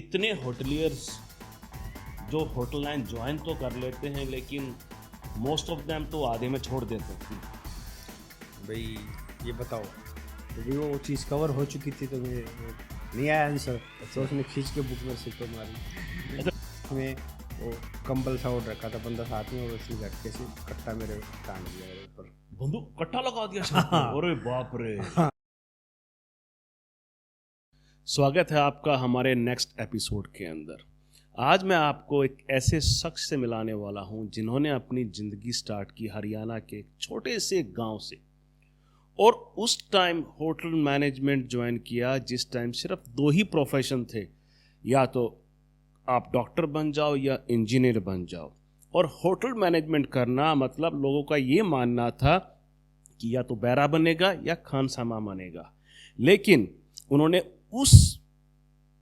कितने होटलियर्स जो hotel line join तो कर लेते हैं लेकिन मोस्ट ऑफ देम तो आधे में छोड़ देते हैं। भाई ये बताओ, तो भी वो चीज़ कवर हो चुकी थी तो मुझे नहीं आया आंसर, तो उसने खींच के बुक में सिर पे मारी। में वो कंबल सा ओढ़ रखा था बंदा साथ में, और उसने झटके से कट्टा मेरे टांग दिया मेरे ऊपर, बंदूक कट्टा लगा दिया सर पे। अरे बाप रे। स्वागत है आपका हमारे नेक्स्ट एपिसोड के अंदर। आज मैं आपको एक ऐसे शख्स से मिलाने वाला हूं जिन्होंने अपनी ज़िंदगी स्टार्ट की हरियाणा के एक छोटे से गांव से, और उस टाइम होटल मैनेजमेंट ज्वाइन किया जिस टाइम सिर्फ दो ही प्रोफेशन थे, या तो आप डॉक्टर बन जाओ या इंजीनियर बन जाओ। और होटल मैनेजमेंट करना मतलब लोगों का ये मानना था कि या तो बैरा बनेगा या खानसामा बनेगा। लेकिन उन्होंने उस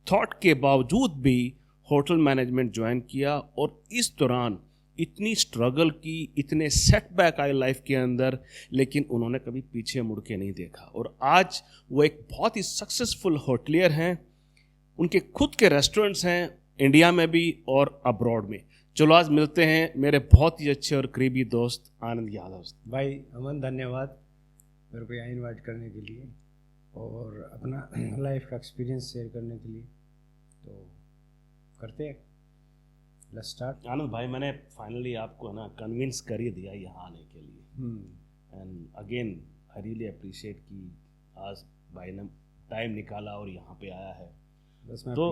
थॉट के बावजूद भी होटल मैनेजमेंट ज्वाइन किया, और इस दौरान इतनी स्ट्रगल की, इतने सेटबैक आए लाइफ के अंदर, लेकिन उन्होंने कभी पीछे मुड़ के नहीं देखा। और आज वो एक बहुत ही सक्सेसफुल होटलियर हैं। उनके खुद के रेस्टोरेंट्स हैं इंडिया में भी और अब्रॉड में। चलो आज मिलते हैं मेरे बहुत ही अच्छे और करीबी दोस्त आनंद यादव। भाई अमन, धन्यवाद मेरे को यहाँ इनवाइट करने के लिए और अपना लाइफ का एक्सपीरियंस शेयर करने के लिए। तो करते हैं, लेट्स स्टार्ट। आनंद भाई, मैंने फाइनली आपको ना कन्विंस कर ही दिया यहाँ आने के लिए। And again I really appreciate कि आज भाई ने टाइम निकाला और यहाँ पे आया है। तो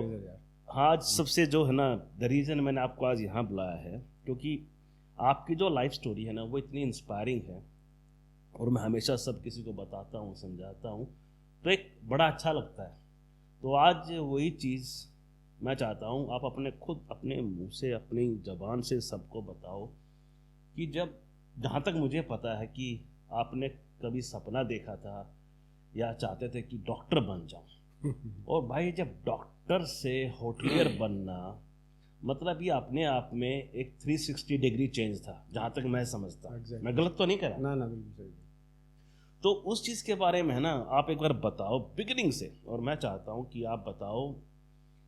आज सबसे जो है ना, द रीज़न मैंने आपको आज यहाँ बुलाया है क्योंकि आपकी जो लाइफ स्टोरी है ना वो इतनी इंस्पायरिंग है, और मैं हमेशा सब किसी को बताता हूँ, समझाता हूँ, तो एक बड़ा अच्छा लगता है। तो आज वही चीज़ मैं चाहता हूँ आप अपने खुद अपने मुंह से, अपनी ज़बान से सबको बताओ कि जब, जहाँ तक मुझे पता है कि आपने कभी सपना देखा था या चाहते थे कि डॉक्टर बन जाऊँ, और भाई जब डॉक्टर से होटलियर बनना मतलब ये अपने आप में एक 360 डिग्री चेंज था, जहाँ तक मैं समझता। मैं गलत तो नहीं करा? ना बिल्कुल सही। तो उस चीज़ के बारे में है ना आप एक बार बताओ बिगिनिंग से, और मैं चाहता हूँ कि आप बताओ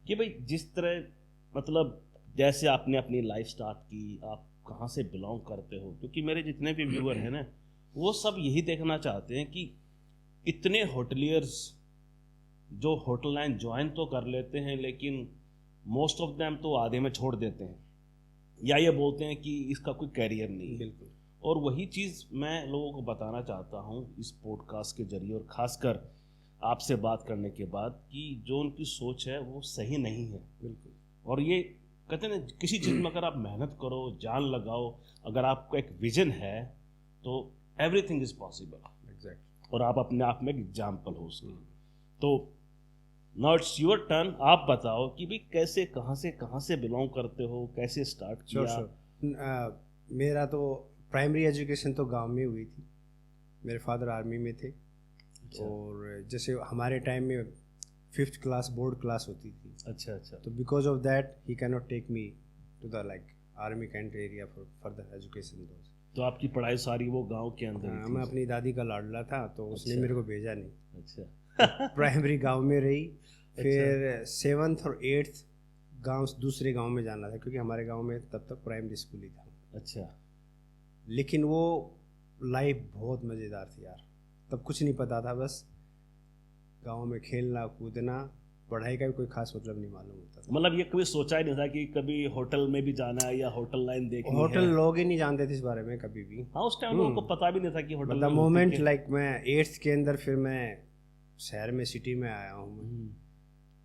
कि भाई जिस तरह मतलब जैसे आपने अपनी लाइफ स्टार्ट की, आप कहाँ से बिलोंग करते हो, क्योंकि मेरे जितने भी व्यूअर हैं ना वो सब यही देखना चाहते हैं कि इतने होटलियर्स जो होटल लाइन ज्वाइन तो कर लेते हैं लेकिन मोस्ट ऑफ देम तो आधे में छोड़ देते हैं, या ये बोलते हैं कि इसका कोई कैरियर नहीं है। बिल्कुल। और वही चीज़ मैं लोगों को बताना चाहता हूँ इस पॉडकास्ट के जरिए, और ख़ासकर आपसे बात करने के बाद, कि जो उनकी सोच है वो सही नहीं है। बिल्कुल। और ये कहते हैं ना, किसी चीज़ में अगर आप मेहनत करो, जान लगाओ, अगर आपका एक विजन है तो एवरीथिंग इज़ पॉसिबल। एग्जैक्ट। और आप अपने आप में एक एग्जाम्पल हो उसकी। तो नाउ इट्स योर टर्न, आप बताओ कि भाई कैसे, कहाँ से बिलोंग करते हो, कैसे स्टार्ट किया? मेरा तो प्राइमरी एजुकेशन तो गांव में हुई थी। मेरे फादर आर्मी में थे। अच्छा। और जैसे हमारे टाइम में 5th क्लास बोर्ड क्लास होती थी। अच्छा। तो because of that he can not take me to the like army cantt area for further education. तो आपकी पढ़ाई सारी वो गांव के अंदर ही थी? मैं अपनी दादी का लाडला था तो उसने अच्छा। मेरे को भेजा नहीं। अच्छा। प्राइमरी गांव में रही। फिर 7th और 8th गांव, दूसरे गांव में जाना था क्योंकि हमारे गांव में तब तक प्राइमरी स्कूल ही था। अच्छा। लेकिन वो लाइफ बहुत मज़ेदार थी यार। तब कुछ नहीं पता था, बस गांव में खेलना कूदना, पढ़ाई का भी कोई खास मतलब नहीं मालूम होता था। मतलब ये कभी सोचा ही नहीं था कि कभी होटल में भी जाना है या होटल लाइन देखनी है? होटल लोग ही नहीं जानते थे इस बारे में कभी भी। हाँ, उस टाइम लोगों को पता भी नहीं था कि होटल द मोमेंट लाइक मैं 8th के अंदर, फिर मैं शहर में, सिटी में आया हूँ मैं,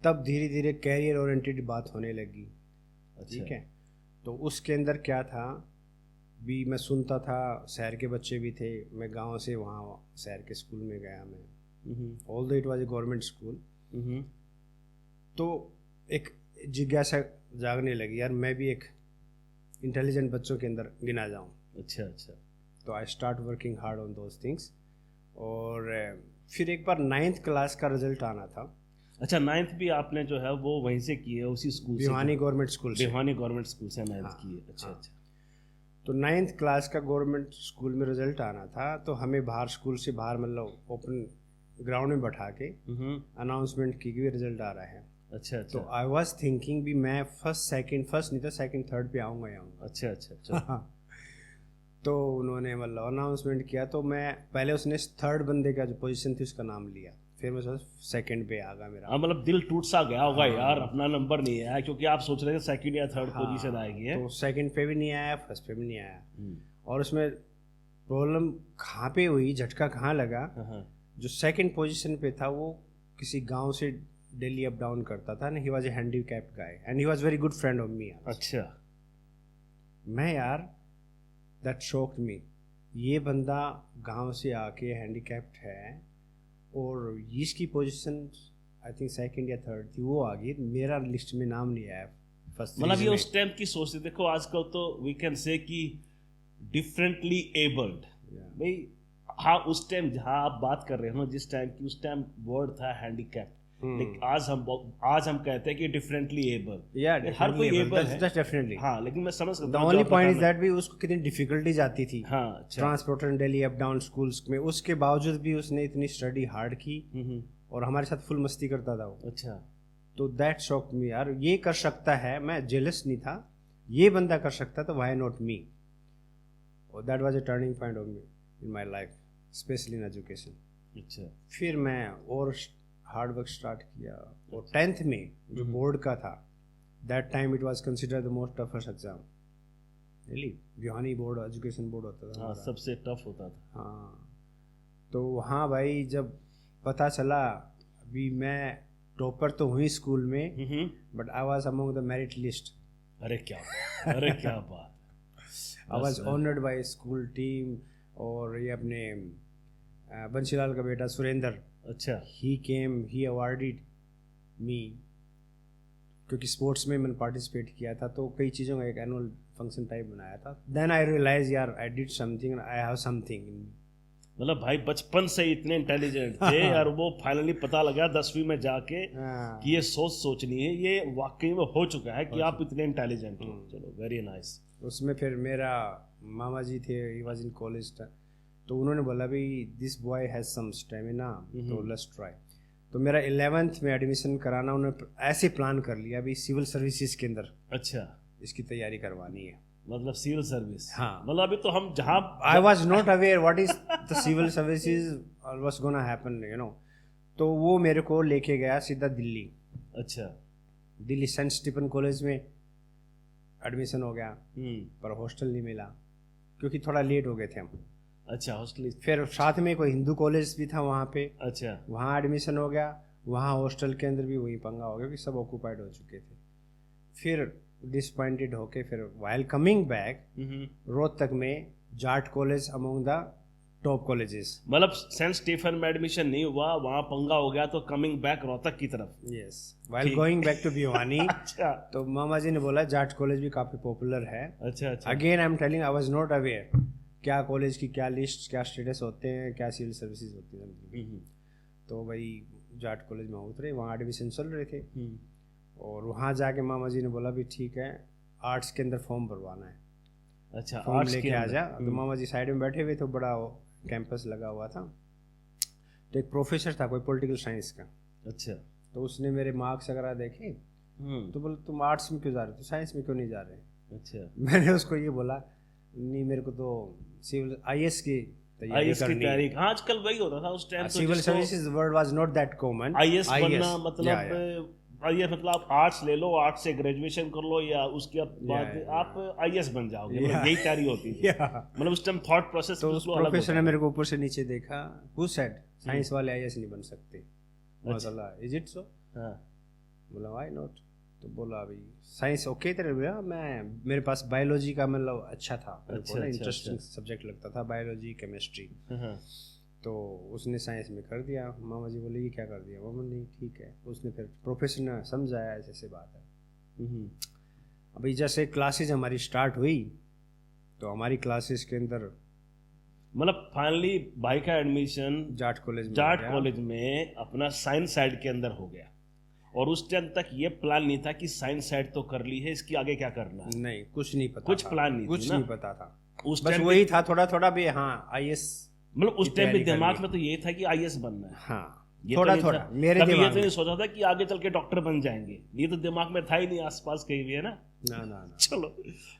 तब धीरे धीरे कैरियर ओरिएंटेड बात होने लगी। ठीक है। तो उसके अंदर क्या था भी, मैं सुनता था, शहर के बच्चे भी थे, मैं गांव से वहाँ शहर के स्कूल में गया मैं, although it was a government school. तो एक जिज्ञासा जागने लगी यार, मैं भी एक इंटेलिजेंट बच्चों के अंदर गिना जाऊँ। अच्छा। तो I start working hard on those things. और फिर एक बार 9th क्लास का रिजल्ट आना था। अच्छा, 9th भी आपने जो है वो वहीं से की है, उसी स्कूल से? भिवानी गवर्नमेंट स्कूल से। भिवानी गवर्नमेंट स्कूल से 9th की है। अच्छा। तो 9th क्लास का गवर्नमेंट स्कूल में रिजल्ट आना था, तो हमें बाहर, स्कूल से बाहर, मतलब ओपन ग्राउंड में बैठा के अनाउंसमेंट की कि रिजल्ट आ रहा है। अच्छा तो अच्छा आई वॉज थिंकिंग भी मैं फर्स्ट नहीं तो सेकंड थर्ड पे आऊँगा ही आऊँगा। अच्छा अच्छा अच्छा तो उन्होंने मतलब अनाउंसमेंट किया, तो मैं पहले उसने थर्ड बंदे का जो पोजीशन थी उसका नाम लिया, फिर मैं सेकंड पे आ गया मेरा। हाँ मतलब दिल टूट सा गया होगा हाँ। यार, अपना नंबर नहीं आया, क्योंकि आप सोच रहे थे सेकंड या थर्ड हाँ, पोजीशन आएगी है। तो सेकंड पे भी नहीं आया, फर्स्ट पे भी नहीं आया। हम्म, और उसमें प्रॉब्लम कहाँ पे हुई, झटका कहाँ लगा, हाँ, हाँ, जो सेकंड पोजीशन पे था वो किसी गांव से डेली अप डाउन करता था, he was a handicapped guy and he was very good friend of me. अच्छा मैं यार दैट शॉक्ड मी, ये बंदा गांव से आके हैंडीकैप्ड है और इसकी पोजीशन आई थिंक सेकंड या थर्ड थी, वो आ गई, मेरा लिस्ट में नाम नहीं आया फर्स्ट। मतलब ये उस टाइम की सोच थी। देखो आजकल तो वी कैन से कि डिफरेंटली एबल्ड भाई, हाँ उस टाइम जहाँ आप बात कर रहे हो ना, जिस टाइम की, उस टाइम वर्ड था हैंडीकैप्ड, लेकिन आज हम कहते हैं कि डिफरेंटली एबल। हर कोई एबल है डेफिनेटली। हाँ, लेकिन मैं समझ सकता द हूँ ओनली जो आप पॉइंट इज बताना- दैट भी उसको कितनी डिफिकल्टीज आती थी हाँ अच्छा transporter daily up down schools में, उसके बावजूद भी उसने इतनी स्टडी हार्ड की और हमारे साथ फुल मस्ती करता था वो। अच्छा तो दैट शॉक मी यार, ये कर सकता है, मैं जेलस नहीं था, ये बंदा कर सकता तो वाई नॉट मी। और that was a turning point of me in my life, specially in education. अच्छा फिर मैं और हार्ड वर्क स्टार्ट किया, और 10th में जो बोर्ड का था, that time it was considered the most toughest exam. Really, Bhiwani board education board होता था हाँ, हमारा। सबसे टफ होता था। हाँ, तो वहाँ भाई जब पता चला, अभी मैं टॉपर तो हुई स्कूल में, but I was among the merit list. अरे क्या बात, अरे क्या बात। I was honoured bye school team. और ये अपने बंशीलाल का बेटा सुरेंद्र, अच्छा ही केम, ही अवार्डेड मी, क्योंकि स्पोर्ट्स में मैंने पार्टिसिपेट किया था, तो कई चीज़ों का एक एनुअल फंक्शन टाइप बनाया था। देन आई रियलाइज यार I did something, I have something in me. मतलब भाई बचपन से ही इतने इंटेलिजेंट थे और वो फाइनली पता लगा 10वीं में जाके कि ये सोचनी है, ये वाकई में हो चुका है कि आप इतने इंटेलिजेंट हो। चलो वेरी नाइस। उसमें फिर मेरा मामा जी थे, ही वाज इन कॉलेज, तो उन्होंने बोला भाई this boy has some stamina, तो लेट्स ट्राई। तो मेरा 11th में एडमिशन कराना, उन्होंने ऐसे प्लान कर लिया अभी सिविल सर्विसेज के अंदर अच्छा, इसकी तैयारी करवानी है। मतलब सिविल सर्विस। हाँ, मतलब अभी तो हम जहाँ I was not aware what is the civil services was gonna happen, you know. तो वो मेरे को लेके गया सीधा दिल्ली। अच्छा दिल्ली सेंट स्टीफन कॉलेज में एडमिशन हो गया, पर हॉस्टल नहीं मिला क्योंकि थोड़ा लेट हो गए थे हम। अच्छा हॉस्टल। फिर साथ में कोई हिंदू कॉलेज भी था वहाँ पे, अच्छा वहाँ एडमिशन हो गया, वहाँ हॉस्टल के अंदर भी वही पंगा हो गया कि सब ऑक्यूपाइड हो चुके थे। फिर डिसपॉइंटेड होके फिर वाइल कमिंग बैक रोहतक में Jat college among the top colleges. मतलब सेंट स्टीफन में एडमिशन नहीं हुआ, वहाँ पंगा हो गया, तो कमिंग बैक रोहतक की तरफ। Yes, while going back to Bhiwani. अच्छा तो मामा जी ने बोला जाट कॉलेज भी काफ़ी पॉपुलर है। अच्छा अच्छा again I am telling, I was not aware क्या कॉलेज की क्या लिस्ट, क्या स्टेटस होते हैं, क्या सिविल सर्विसेज होती है। तो भाई जाट कॉलेज में उतरे, वहाँ एडमिशन चल रहे थे, और वहाँ जाके मामा जी ने बोला भी ठीक है आर्ट्स के अंदर फॉर्म भरवाना है। अच्छा, फॉर्म लेके आ जा। तो मामा जी साइड में बैठे हुए थे, बड़ा कैंपस लगा हुआ था, तो एक प्रोफेसर था कोई पॉलिटिकल साइंस का। अच्छा तो उसने मेरे मार्क्स वगैरह देखे, तो बोले तुम आर्ट्स में क्यों जा रहे हो, तो साइंस में क्यों नहीं जा रहे। अच्छा, मैंने उसको ये बोला नहीं मेरे को तो सिविल IAS की तैयारी करनी है। तैयारी आजकल वही होता था उस time. Civil services word was not that common. IAS बनना मतलब आईएएस मतलब आप आर्ट्स ले लो, आर्ट्स से ग्रेजुएशन कर लो, या उसके बाद आप आईएएस बन जाओगे, मतलब यही तैयारी होती थी। मतलब उस टाइम थॉट प्रोसेस। तो उस प्रोफेसर ने मेरे को ऊपर से नीचे देखा, हु सेड साइंस वाले IAS नहीं बन सकते। माशाल्लाह, इज इट सो? बोला व्हाई नॉट। तो बोला अभी साइंस ओके तेरे भैया, मैं मेरे पास बायोलॉजी का मतलब अच्छा था, इंटरेस्टिंग सब्जेक्ट लगता था बायोलॉजी केमिस्ट्री। तो उसने साइंस में कर दिया। मामा जी बोले ये क्या कर दिया, मामा नहीं ठीक है। उसने फिर प्रोफेसर ने समझाया ऐसे ऐसे बात है। अभी जैसे क्लासेज हमारी स्टार्ट हुई, तो हमारी क्लासेस के अंदर मतलब फाइनली भाई का एडमिशन जाट कॉलेज में अपना साइंस साइड के अंदर हो गया, और उस टाइम तक ये प्लान नहीं था कि साइंस साइड तो कर ली है, इसकी आगे क्या करना है। नहीं, कुछ नहीं पता, कुछ प्लान नहीं, कुछ नहीं पता था। उस बस वही था थोड़ा थोड़ा भी, हाँ IAS। मतलब उस टाइम भी दिमाग में तो ये था कि IAS बनना है। हाँ, ये थोड़ा तो नहीं थोड़ा था, मेरे कभी ये दिमाग तो में। नहीं सोचा था कि आगे चल के डॉक्टर बन जाएंगे, ये तो दिमाग में था ही नहीं आसपास कहीं भी, है ना। ना ना ना। चलो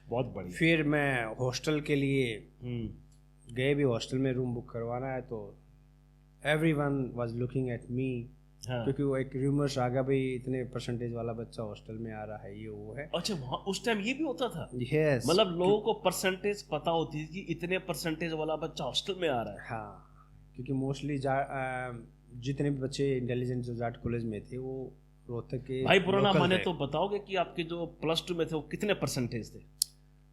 बहुत बढ़िया। फिर मैं हॉस्टल के लिए हम्म। गए, भी हॉस्टल में रूम बुक करवाना है, तो everyone was looking at me, हाँ। क्योंकि वो एक रूमर्स आ गया भाई इतने परसेंटेज वाला बच्चा हॉस्टल में आ रहा है, ये वो है। अच्छा वहाँ उस टाइम ये भी होता था, यस, मतलब लोगों को परसेंटेज पता होती थी कि इतने परसेंटेज वाला बच्चा हॉस्टल में आ रहा है। हाँ, क्योंकि मोस्टली जितने भी बच्चे इंटेलिजेंट जो जाट कॉलेज में थे वो रोहतक के भाई पुराना local माने थे। तो बताओगे कि आपके जो प्लस टू में थे वो कितने परसेंटेज थे?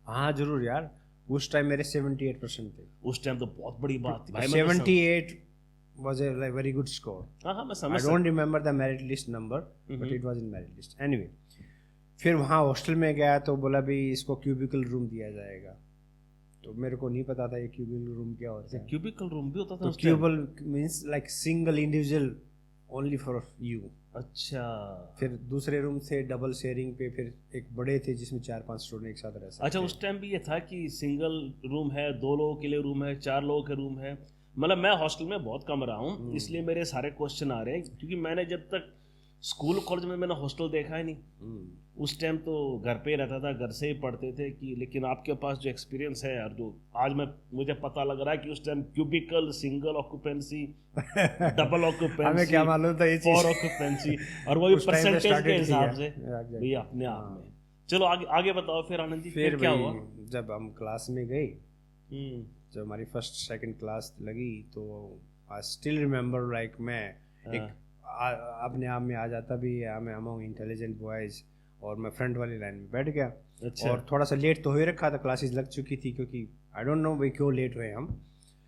हाँ जरूर यार, उस टाइम मेरे 78% थे। उस टाइम तो बहुत बड़ी बात थी भाई। मैं तो 78 was a like very good score. हाँ हाँ मैं I समझ don't remember the merit list number, but Mhm. it was in merit list. Anyway, फिर वहाँ हॉस्टल में गया तो बोला भी इसको क्यूबिकल रूम दिया जाएगा, तो मेरे को नहीं पता था ये क्यूबिकल रूम क्या होता है। क्यूबिकल रूम भी होता था तो उस time? Cubicle means like single individual only for you. अच्छा फिर दूसरे रूम थे डबल शेयरिंग पे, फिर एक बड़े थे जिसमें 4-5 स्टूडेंट एक साथ रह सकते अच्छा, हैं। उस टाइम भी ये था कि सिंगल रूम है, 2 लोगों के लिए रूम है, 4 लोगों के रूम है। मतलब मैं हॉस्टल में बहुत कम रहा हूँ, इसलिए मेरे सारे क्वेश्चन आ रहे हैं, क्योंकि मैंने जब तक स्कूल कॉलेज में मैंने हॉस्टल देखा ही नहीं। उस टाइम तो घर पे ही रहता था, घर से ही पढ़ते थे कि। लेकिन आपके पास जो एक्सपीरियंस है यार, जो आज मुझे पता लग रहा है कि उस time cubicle, single occupancy, double हमें ऑक्यूपेंसी, क्या मालूम था ये चीज। 4 ऑक्यूपेंसी, और वो भी उस time पे परसेंटेज के started हिसाब किया। से Exactly. भैया अपने आप में। चलो आगे आगे बताओ फिर आनंद जी, फिर क्या भाई हुआ? जब हम क्लास में गए, हम्म। जब हमारी फर्स्ट सेकंड क्लास लगी, तो आई स्टिल रिमेम्बर लाइक मैं एक अपने आप में आ जाता भी मैं अमंग इंटेलिजेंट बॉयज, और मैं फ्रंट वाली लाइन में बैठ गया। अच्छा। और थोड़ा सा लेट तो हो ही रखा था, क्लासेस लग चुकी थी, क्योंकि आई डोंट नो भाई क्यों लेट हुए हम।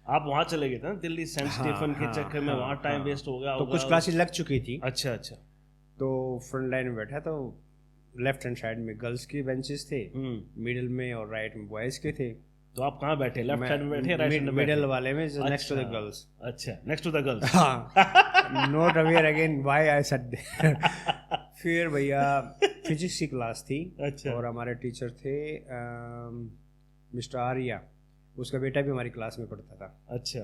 आप वहाँ चले गए थे ना दिल्ली, सेंट स्टीफन के चक्कर में, वहाँ टाइम वेस्ट हो गया तो होगा। कुछ क्लासेस लग चुकी थी, अच्छा अच्छा। तो फ्रंट लाइन में बैठा, तो लेफ्ट हैंड साइड में गर्ल्स के बेंचेस थे, मिडिल में और राइट में बॉयज के थे। तो आप कहाँ बैठे? लेफ्ट साइड में बैठे, राइट साइड में बैठे? मिडिल वाले में, नेक्स्ट टू द अच्छा। गर्ल्स। अच्छा, नेक्स्ट टू द गर्ल्स। हाँ, not aware again why I said. फिर भैया फिजिक्स की क्लास थी। अच्छा। और हमारे टीचर थे मिस्टर आर्या, उसका बेटा भी हमारी क्लास में पढ़ता था। अच्छा।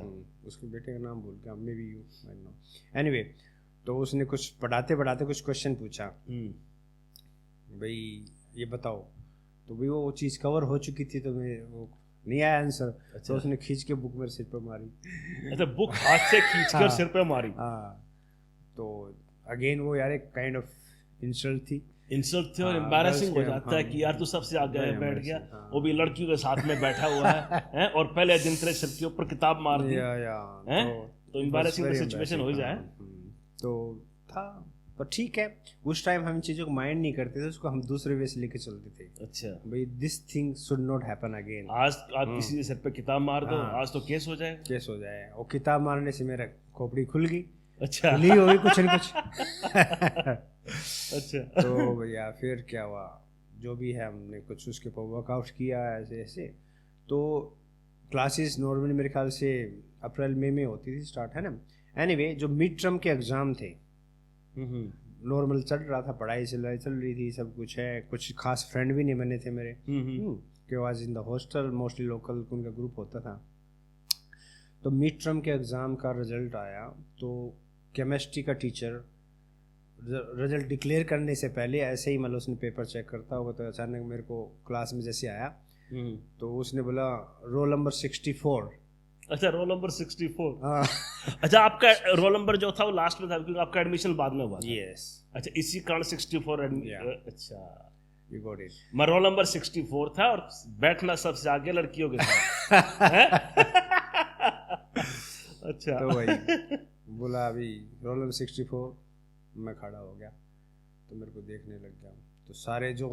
उसके बेटे का नाम भूल गया, may be you I know. Anyway, तो उसने कुछ पढ़ाते पढ़ाते कुछ क्वेश्चन पूछा, भाई ये बताओ, तो भाई वो चीज़ कवर हो चुकी थी, तो मैं वो नहीं आया आंसर। अच्छा। तो उसने खींच के बुक मेरे सिर पर मारी। अच्छा, बुक हाथ से खींचकर सिर पे मारी? हाँ, तो अगेन वो यार एक काइंड ऑफ इंसल्ट थी। इंसल्ट थी और हाँ, एम्बैरेसिंग हो girls के, जाता है हाँ। कि यार तू सबसे आगे very बैठ गया, embarrassing, हाँ। वो भी लड़कियों के साथ में बैठा हुआ है, हैं? और पहले दिन तेरे सिर के ऊपर किताब मार दी, हैं? तो एम्बैरेसिंग सिचुएशन हो ही जाए। तो था, पर ठीक है, उस टाइम हम चीज़ों को माइंड नहीं करते थे, उसको हम दूसरे वे से लेके चलते थे। अच्छा। भाई this thing should not happen again. आज आप किसी के सिर पे किताब मार दो, हाँ। आज तो केस हो जाएगा। केस हो जाए, और किताब मारने से मेरा खोपड़ी खुल गई। अच्छा। खुली होगी कुछ न कुछ। अच्छा। तो भैया फिर क्या हुआ, जो भी है हमने कुछ उसके ऊपर वर्कआउट किया ऐसे ऐसे। तो क्लासेस नॉर्मली मेरे ख्याल से अप्रैल मई में होती थी स्टार्ट, है ना। एनीवे, जो मिड टर्म के एग्ज़ाम थे, नॉर्मल चल रहा था, पढ़ाई चल रही थी, सब कुछ है। कुछ खास फ्रेंड भी नहीं बने थे मेरे, कि was in the hostel, mostly local उनका ग्रुप होता था। तो मिड टर्म के एग्ज़ाम का रिजल्ट आया, तो केमिस्ट्री का टीचर रिजल्ट डिक्लेयर करने से पहले ऐसे ही मतलब उसने पेपर चेक करता होगा, तो अचानक मेरे को क्लास में जैसे आया, तो उसने बोला रोल नंबर 64। अच्छा, रोल नंबर 64। हाँ। अच्छा, आपका रोल नंबर जो था वो लास्ट में था, क्योंकि आपका एडमिशन बाद में हुआ था। यस। अच्छा, इसी कारण 64 Yeah. अच्छा, यू गॉट इट। मैं रोल नंबर 64 था और बैठना सबसे आगे लड़कियों के साथ। हैं? अच्छा। तो भाई बोला अभी रोल नंबर 64, मैं खड़ा हो गया, तो मेरे को देखने लग गया। तो सारे जो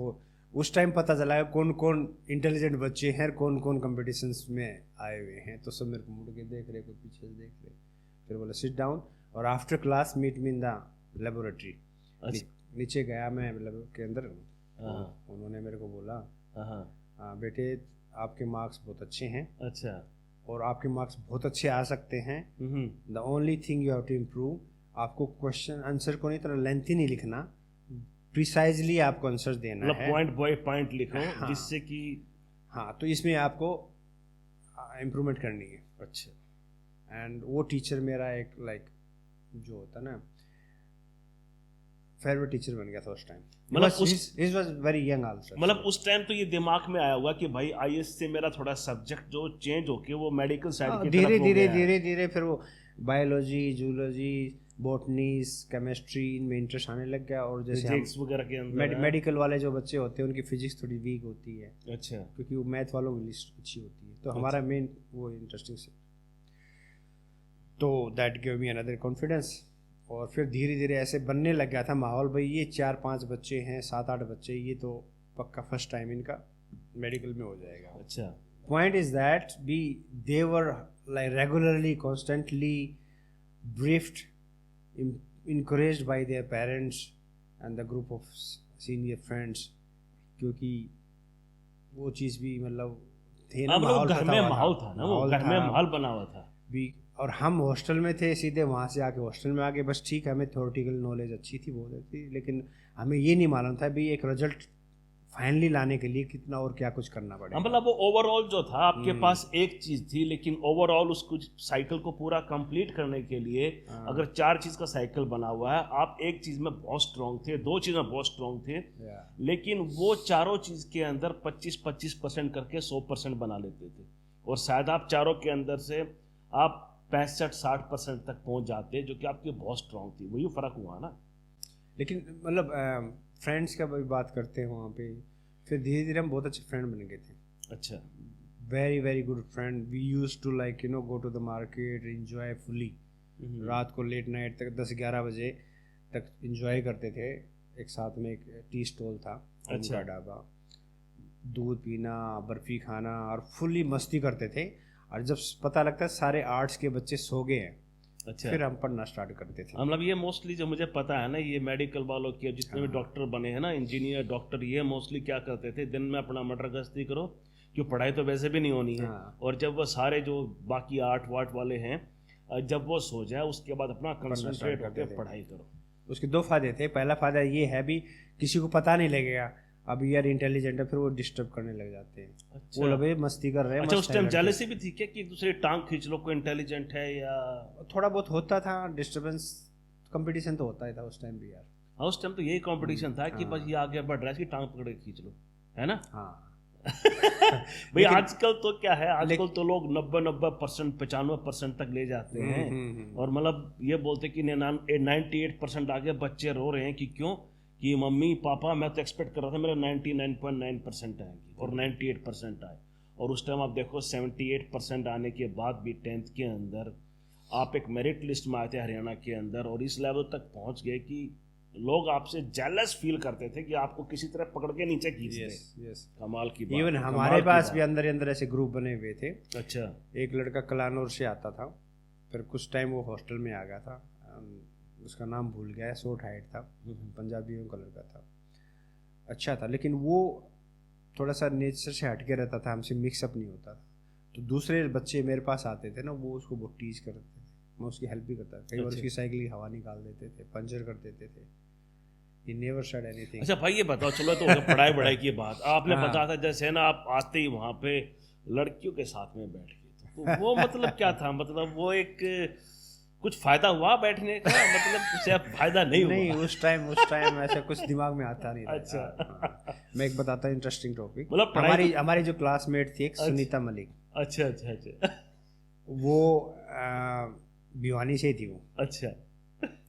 उस टाइम पता चला है कौन कौन इंटेलिजेंट बच्चे हैं, कौन कौन कॉम्पिटिशन्स में आए हुए हैं, तो सब मेरे को मुड़ के देख रहे, कोई पीछे से देख रहे। फिर बोला सिट डाउन, और after class meet me in the laboratory. नीचे गया मैं लैब के अंदर, उन्होंने मेरे को बोला, बेटे आपके मार्क्स बहुत अच्छे हैं। अच्छा। और आपके मार्क्स बहुत अच्छे आ सकते हैं। The only thing you have to improve, आपको क्वेश्चन आंसर को नहीं तरह लेंथी नहीं लिखना, प्रिसाइजली आपको आंसर देना मतलब है, पॉइंट बाय पॉइंट लिखो। हाँ। जिससे कि तो इसमें आपको इम्प्रूवमेंट करनी है। अच्छा। एंड वो टीचर मेरा एक लाइक जो होता ना, फेवरेट टीचर बन गया था उस टाइम। मतलब उस it was very young also. मतलब उस टाइम तो ये दिमाग में आया होगा कि भाई आईएएस से मेरा थोड़ा सब्जेक्ट जो चेंज होके वो मेडिकल साइड की धीरे तरफ हो धीरे गया है। धीरे धीरे फिर वो बायोलॉजी, जूलॉजी, बॉटनी, केमिस्ट्री इनमें इंटरेस्ट आने लग गया। और जैसे फिजिक्स वगैरह के अंदर मेडिकल वाले जो बच्चे होते हैं उनकी फिजिक्स थोड़ी वीक होती है, अच्छा क्योंकि वो मैथ वालों की लिस्ट अच्छी होती है। तो हमारा मेन वो इंटरेस्टिंग से, तो that give me another confidence. और फिर धीरे धीरे ऐसे बनने लग गया था माहौल, भाई ये 4-5 बच्चे हैं, 7-8 बच्चे, ये तो पक्का फर्स्ट टाइम इनका मेडिकल में हो जाएगा। अच्छा point is that be they were like regularly constantly briefed, encouraged by their parents and the group of senior friends, क्योंकि वो चीज़ भी मतलब थे ना, माहौल घर में माहौल था ना, वो घर में माहौल बना हुआ था भी। और हम हॉस्टल में थे, सीधे वहाँ से आके हॉस्टल में आके बस ठीक है, हमें थ्योरेटिकल नॉलेज अच्छी थी, बहुत अच्छी, लेकिन हमें ये नहीं मालूम था भी एक रिजल्ट फाइनली लाने के लिए कितना और क्या कुछ करना पड़ेगा। मतलब वो ओवरऑल जो था आपके पास एक चीज थी, लेकिन ओवरऑल उसको साइकिल को पूरा कंप्लीट करने के लिए अगर 4 चीज का साइकिल बना हुआ है, आप एक चीज में बहुत स्ट्रांग थे, 2 चीज में बहुत स्ट्रांग थे, लेकिन वो चारों चीज के अंदर 25-25% करके 100% बना लेते थे। और शायद आप चारों के अंदर से आप 65-60% तक पहुंच जाते, जो कि आपकी बहुत स्ट्रांग थी। वही फर्क हुआ ना। लेकिन मतलब फ्रेंड्स का भी बात करते हैं वहाँ पे, फिर धीरे धीरे हम बहुत अच्छे फ्रेंड बन गए थे। अच्छा, very very good friend. We use to like go to the market, enjoy fully. रात को लेट नाइट तक 10-11 बजे तक एंजॉय करते थे। एक साथ में एक टी स्टॉल था, अच्छा ढाबा, दूध पीना, बर्फी खाना और फुली मस्ती करते थे। और जब पता लगता सारे आर्ट्स के बच्चे सो गए हैं, अच्छा, फिर हम पढ़ना स्टार्ट करते थे। मतलब ये मोस्टली जो मुझे पता है ना, ये मेडिकल वालों के जितने भी डॉक्टर बने हैं ना, इंजीनियर, डॉक्टर, ये मोस्टली क्या करते थे, दिन में अपना मटर गश्ती करो, क्यों पढ़ाई तो वैसे भी नहीं होनी है। और जब वो सारे जो बाकी आर्ट वार्ट वाले हैं, जब वो सो जाए उसके बाद अपना कंसंट्रेट होकर पढ़ाई करो। उसके 2 फायदे थे। पहला फायदा ये है भी किसी को पता नहीं लगेगा अब यार इंटेलिजेंट है, फिर वो डिस्टर्ब करने लग जाते हैं। अच्छा। वो लगे मस्ती कर रहे हैं। अच्छा, उस टाइम जेलसी भी थी क्या कि एक दूसरे टांग खींच लो, कोई इंटेलिजेंट है या? थोड़ा बहुत होता था डिस्टर्बेंस, कंपटीशन तो होता ही था उस टाइम भी यार। हाँ, उस टाइम तो यही कंपटीशन था कि बस ये आगे बढ़ रहा है, इसकी टांग पकड़ के खींच लो, है ना। हाँ भाई आजकल तो क्या है, आजकल तो लोग 90% 95% तक ले जाते हैं। और मतलब ये बोलते कि 98% आगे बच्चे रो रहे हैं कि क्यों, कि मम्मी पापा मैं तो एक्सपेक्ट कर रहा था मेरा 99.9% आएंगे और 98% आए। और उस टाइम आप देखो 78% आने के बाद भी 10th के अंदर आप एक मेरिट लिस्ट में आए थे हरियाणा के अंदर, और इस लेवल तक पहुंच गए कि लोग आपसे जेलस फील करते थे कि आपको किसी तरह पकड़ के नीचे खींचते। कमाल की बात। इवन हमारे पास भी अंदर अंदर ऐसे ग्रुप बने हुए थे। अच्छा। एक लड़का कलानौर से आता था, फिर कुछ टाइम वो हॉस्टल में आ गया था, उसका नाम भूल गया है, शॉर्ट हाइट था, पंजाबियों का लड़का था, अच्छा था, लेकिन वो थोड़ा सा नेचर से हटके रहता था, हमसे मिक्सअप नहीं होता था। तो दूसरे बच्चे मेरे पास आते थे ना, वो उसको बहुत टीज करते थे, मैं उसकी हेल्प भी करता था। कई बार उसकी साइकिल की हवा निकाल देते थे, पंचर कर देते थे। He never said anything। अच्छा भाई ये बताओ, चलो तो पढ़ाई बढ़ाई की बात आपने बताया था, जैसे ना आप आते ही वहाँ पे लड़कियों के साथ में बैठ गए, तो वो मतलब क्या था, मतलब वो एक कुछ फायदा हुआ बैठने का, मतलब उसे फायदा नहीं हुआ? नहीं, उस टाइम ऐसा कुछ दिमाग में आता नहीं। अच्छा। मैं एक बताता हूँ इंटरेस्टिंग टॉपिक। मतलब हमारी जो क्लासमेट थी एक सुनीता मलिक। अच्छा अच्छा अच्छा। वो भिवानी से थी वो। अच्छा।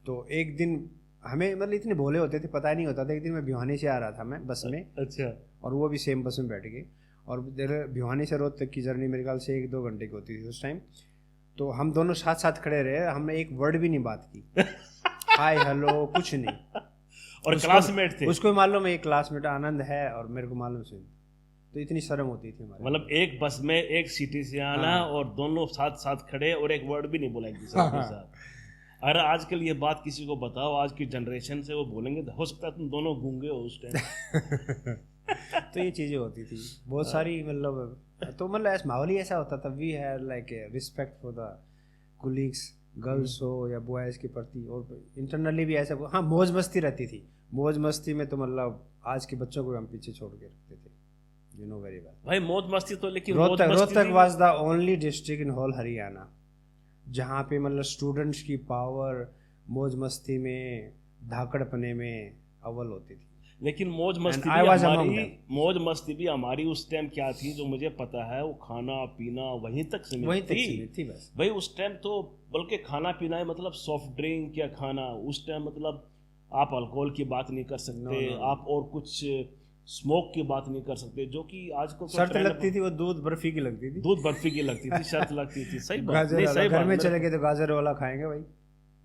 तो एक दिन हमें मतलब इतने भोले होते थे, पता ही नहीं होता था। एक दिन मैं भिवानी से आ रहा था मैं बस में। अच्छा। और वो भी सेम बस में बैठ गए, और भिवानी से रोहतक की जर्नी मेरे ख्याल से 1-2 घंटे की होती थी उस टाइम। तो हम दोनों साथ साथ खड़े रहे, हमने एक वर्ड भी नहीं बात की, हाय हेलो कुछ नहीं। और क्लासमेट थे? उसको मालूम है एक क्लासमेट आनंद है, और मेरे को मालूम से, तो इतनी शर्म होती थी हमारे। मतलब एक बस में एक सिटी से आना, और दोनों साथ साथ खड़े और एक वर्ड भी नहीं बोला एक दूसरे के साथ। अरे आजकल ये बात किसी को बताओ, आज की जनरेशन से, वो बोलेंगे हो सकता है तुम दोनों गूंगे हो उस टाइम। तो ये चीजें होती थी बहुत सारी, मतलब तो मतलब ऐसा माहौल ही ऐसा होता था। We had like respect for the colleagues, girls हो या बॉयज के प्रति, और इंटरनली भी ऐसा। हाँ, मौज मस्ती रहती थी। मौज मस्ती में तो मतलब आज के बच्चों को हम पीछे छोड़ के रखते थे, यू नो वेरी वेल। भाई मौज मस्ती तो, लेकिन Rohtak was the only district in whole Haryana जहाँ पे मतलब स्टूडेंट्स की पावर, मौज मस्ती में, धाकड़पने में अव्वल होती थी। लेकिन मौज मस्ती And I भी was among हमारी, them. मौज मस्ती भी हमारी उस टाइम क्या थी जो मुझे पता है, वो खाना पीना वहीं तक वहीं सीमित तक थी सीमित थी बस। भाई। उस टाइम तो बल्कि खाना पीना है, मतलब सॉफ्ट ड्रिंक या खाना, उस टाइम मतलब आप अल्कोहल की बात नहीं कर सकते, No, no, no. आप और कुछ स्मोक की बात नहीं कर सकते, जो कि आजकल तो शर्त trend लगती थी, वो दूध बर्फी की लगती थी। दूध बर्फी की लगती थी, शर्त लगती थी। सही बात, गाजर नहीं वाला, सही घर बात में मेरे चले को। गए तो गाजर वाला खाएंगे भाई,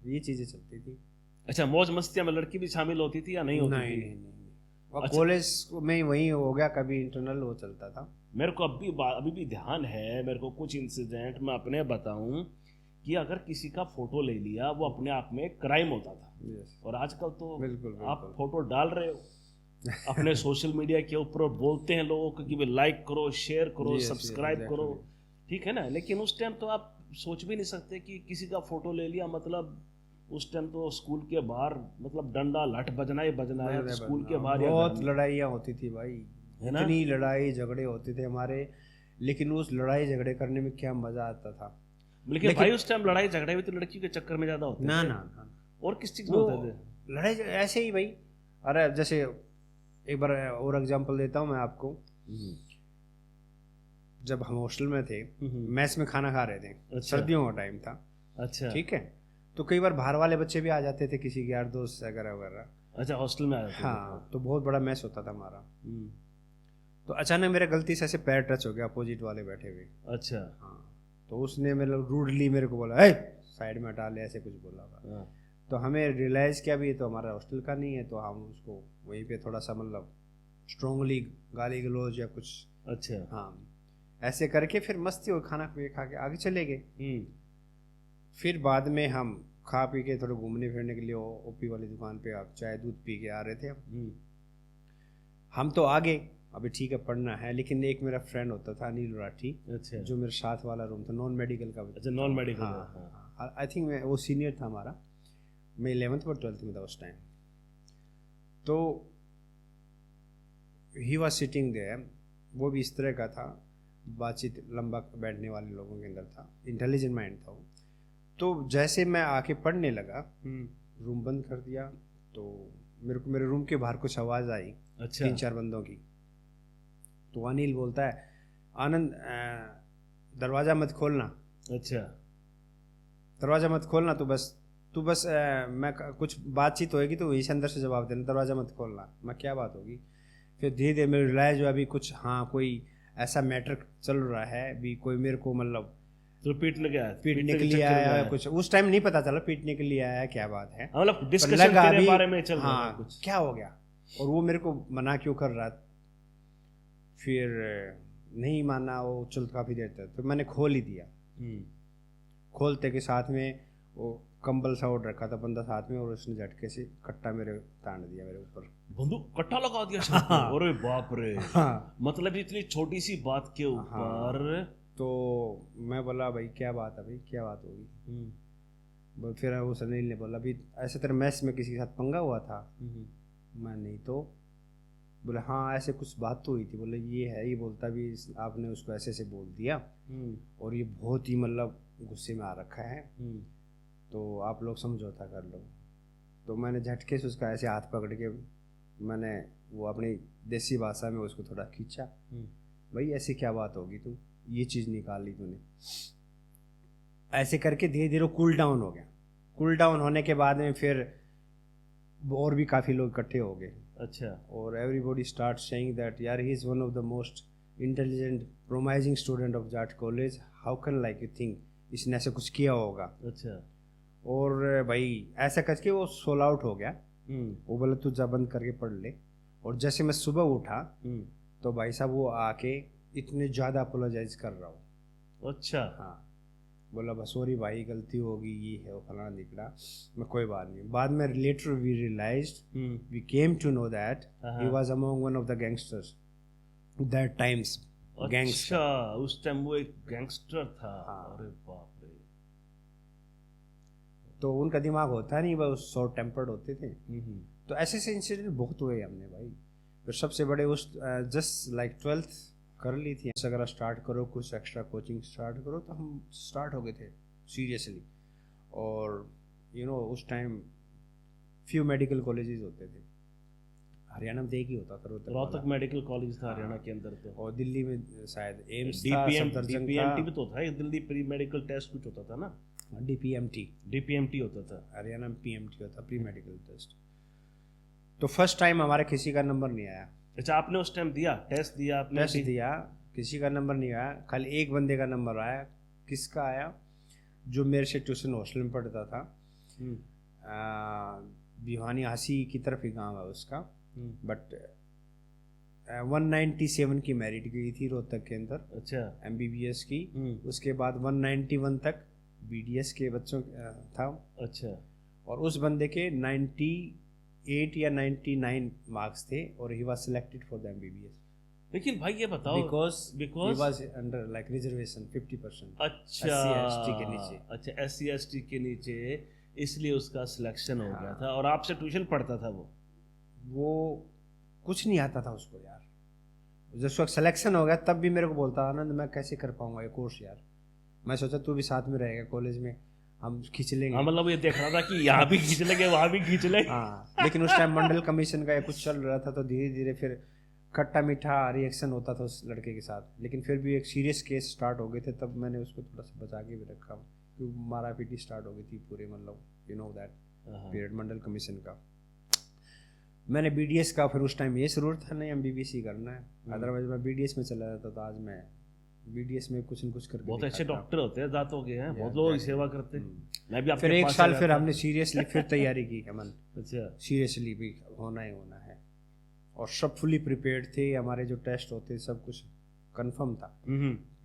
ये चीजें चलती थी। अच्छा, मौज मस्तियां में लड़की भी शामिल होती थी या नहीं होती नहीं थी? नहीं नहीं, और अच्छा। कॉलेज में वही हो गया, कभी इंटरनल वो चलता था। मेरे को अभी भी ध्यान है, मेरे को कुछ इंसिडेंट मैं अपने बताऊं कि अगर किसी का फोटो ले लिया, वो अपने आप में क्राइम होता था। Yes. और आजकल तो बिल्कुल, आप बिल्कुल। फोटो डाल रहे हो अपने सोशल मीडिया के ऊपर, बोलते हैं लोगों को कि भाई लाइक करो, शेयर करो, Yes, yes, सब्सक्राइब करो, exactly. ठीक है ना। लेकिन उस टाइम तो आप सोच भी नहीं सकते कि किसी का फोटो ले लिया, मतलब उस टाइम तो स्कूल के बाहर मतलब डंडा लठ बजना ही बजना है, तो स्कूल के बाहर या घर बहुत में, लड़ाइयाँ होती थी भाई, है ना? इतनी लड़ाई झगड़े होते थे हमारे, लेकिन उस लड़ाई झगड़े करने में क्या मजा आता था। लेकिन भाई उस टाइम लड़ाई झगड़े भी तो लड़की के चक्कर में ज्यादा होते ना थे। ना ना, और किस चीज में वो होते थे? लड़ाई ऐसे ही भाई। अरे जैसे एक बार और एग्जांपल देता हूँ मैं आपको। जब हम हॉस्टल में थे, मैस में खाना खा रहे थे, अच्छा। सर्दियों का टाइम था, अच्छा ठीक है, तो कई बार बाहर वाले बच्चे भी आ जाते थे, किसी के यार दोस्त वगैरह वगैरह। अच्छा, हॉस्टल में आए थे? हाँ, तो बहुत बड़ा मैस होता था हमारा। हम्म, तो अचानक मेरे गलती से ऐसे पैर टच हो गया अपोजिट वाले बैठे हुए। अच्छा। हाँ, तो उसने मतलब रूडली मेरे को बोला, ए साइड में हटा ले, ऐसे कुछ बोला था। हाँ, तो हमें रियलाइज़ किया भी ये तो हमारा हॉस्टल का नहीं है, तो हम उसको वहीं पे थोड़ा सा मतलब स्ट्रोंगली गाली गलौज या कुछ, अच्छा। हाँ, ऐसे करके फिर मस्ती हो, खाना खा के आगे चले गए। फिर बाद में हम खा पी के थोड़े घूमने फिरने के लिए ओपी वाली दुकान पे आप चाय दूध पी के आ रहे थे हम तो आगे, अभी ठीक है पढ़ना है, लेकिन एक मेरा फ्रेंड होता था अनिल राठी, अच्छा। जो मेरे साथ वाला रूम था, नॉन मेडिकल का। अच्छा, नॉन मेडिकल। हाँ, आई थिंक मैं वो सीनियर था हमारा, मैं 11th और 12th में था उस टाइम। तो ही वॉज सिटिंग देयर, वो भी इस तरह का था, बातचीत लंबा बैठने वाले लोगों के अंदर था, इंटेलिजेंट माइंड था वो। तो जैसे मैं आके पढ़ने लगा, रूम बंद कर दिया, तो मेरे को मेरे रूम के बाहर कुछ आवाज़ आई। अच्छा। 3-4 बंदों की। तो अनिल बोलता है, आनंद दरवाज़ा मत खोलना। अच्छा। दरवाज़ा मत खोलना, तो तू बस मैं कुछ बातचीत होएगी तो वहीं से अंदर से जवाब देना, दरवाज़ा मत खोलना। मैं क्या बात होगी? फिर धीरे धीरे मेरे रियलाइज हुआ अभी कुछ, हाँ, कोई ऐसा मैटर चल रहा है, अभी कोई मेरे को मतलब तो पीटने के लिए आया है कुछ। उस टाइम नहीं पता चला पीटने के लिए आया है, क्या बात है, मतलब पर डिस्कशन लगा तेरे अभी, बारे में चल रहा है हाँ, कुछ। क्या हो गया, और वो मेरे को मना क्यों कर रहा। फिर नहीं माना वो, चल काफ़ी देर तक, तो मैंने खोल ही दिया। खोलते के साथ में वो कंबल सा ओढ़ रखा था बंदा साथ में, और उसने झटके से कट्टा मेरे तान दिया मेरे ऊपर, बंदूक कट्टा लगा दिया सर पे? अरे बाप रे। हाँ। मतलब इतनी छोटी सी बात के ऊपर। तो मैं बोला भाई क्या बात है भाई, क्या बात होगी। फिर उस अनिल ने बोला अभी ऐसे तेरे मैस में किसी के साथ पंगा हुआ था? मैं नहीं तो। बोले हाँ ऐसे कुछ बात तो हुई थी। बोले ये है, ये बोलता भी आपने उसको ऐसे ऐसे बोल दिया, और ये बहुत ही मतलब गुस्से में आ रखा है, तो आप लोग समझौता कर लो। तो मैंने झटके से उसका ऐसे हाथ पकड़ के मैंने वो अपनी देसी भाषा में उसको थोड़ा खींचा, भाई ऐसी क्या बात होगी, तू ये चीज़ निकाल ली तूने। ऐसे करके धीरे धीरे कूल डाउन हो गया। कूल डाउन होने के बाद में फिर और भी काफ़ी लोग इकट्ठे हो गए। अच्छा। और एवरीबॉडी स्टार्ट सेइंग दैट यार he is one of the most intelligent promising student of Jat college, how can like you think इसने ऐसे कुछ किया होगा। अच्छा। और भाई ऐसा करके वो सोल आउट हो गया। वो बोले तू जा बंद करके पढ़ ले। और जैसे मैं सुबह उठा तो भाई साहब वो आके इतने ज़्यादा अपोलोजाइज कर रहा हूँ। अच्छा। हाँ, बोला बस सॉरी भाई गलती होगी, ये है वो फलाना दिखड़ा। मैं कोई बात नहीं। बाद में later we realised, we came to know that he was among one of the gangsters that times. अच्छा, उस टाइम वो एक गैंगस्टर था। हाँ। अरे बाप रे। तो उनका दिमाग होता नहीं, वो शॉर्ट टेम्पर्ड होते थे। तो ऐसे ऐसे इंसिडेंट बहुत हुए हमने भाई। फिर सबसे बड़े उस जस्ट लाइक 12th कर ली थी, अगर स्टार्ट करो कुछ एक्स्ट्रा कोचिंग स्टार्ट करो, तो हम स्टार्ट हो गए थे सीरियसली। और उस टाइम फ्यू मेडिकल कॉलेजेस होते थे, हरियाणा में तो एक ही होता था, रोहतक मेडिकल कॉलेज था हरियाणा के अंदर तो, और दिल्ली में शायद एम्स था, सफदरजंग डीपीएमटी था, भी तो था, ये दिल्ली प्री मेडिकल टेस्ट कुछ होता था ना, डीपीएमटी होता था। हरियाणा में पीएमटी होता, प्री मेडिकल टेस्ट। तो फर्स्ट टाइम हमारे किसी का नंबर नहीं आया। अच्छा, आपने उस टाइम दिया, टेस्ट दिया आपने? टेस्ट दिया, किसी का नंबर नहीं आया, खाली एक बंदे का नंबर आया। किसका आया? जो मेरे से ट्यूशन हॉस्टल में पढ़ता था, भिवानी हंसी की तरफ ही गांव है उसका, बट 197 की मेरिट गई थी रोहतक के अंदर। अच्छा। एमबीबीएस की। उसके बाद 191 तक बीडीएस के बच्चों था। अच्छा। और उस बंदे के 98 या 99 मार्क्स थे और he was selected for the MBBS. लेकिन भाई ये बताओ, because he was under like reservation 50%। अच्छा, SC/ST के नीचे। अच्छा, SC/ST के नीचे, इसलिए उसका सिलेक्शन हो गया था। और आपसे ट्यूशन पढ़ता था वो कुछ नहीं आता था उसको यार। जब उसका सिलेक्शन हो गया तब भी मेरे को बोलता, आनंद मैं कैसे कर पाऊंगा ये कोर्स यार। मैं सोचा तू भी साथ में रहेगा कॉलेज में, हम खींच लेंगे। हाँ, मतलब ये देख रहा था कि यहाँ भी खींच लेंगे, वहाँ भी खींच लेंगे। हाँ, लेकिन उस टाइम मंडल कमीशन का कुछ चल रहा था, तो धीरे धीरे फिर खट्टा मीठा रिएक्शन होता था उस लड़के के साथ। लेकिन फिर भी एक सीरियस केस स्टार्ट हो गए थे, तब मैंने उसको थोड़ा सा बचा के भी रखा, क्योंकि मारा पीटी स्टार्ट हो गई थी पूरे, मतलब you know that period Mandal commission का। मैंने बीडीएस का फिर उस टाइम ये जरूर था नहीं एमबीबीएस ही करना है, अदरवाइज मैं बीडीएस में चला जाता, तो आज मैं बीडीएस में कुछ न कुछ करके बहुत अच्छे डॉक्टर होते हैं दांतों के हैं, बहुत Yeah, लोगों की exactly. सेवा करते हैं। मैं भी आपके फिर एक पास साल चला फिर था। हमने सीरियसली फिर तैयारी की अमन। अच्छा। सीरियसली भी होना ही होना है, और सब फुली प्रिपेयर्ड थे। हमारे जो टेस्ट होते सब कुछ कंफर्म था,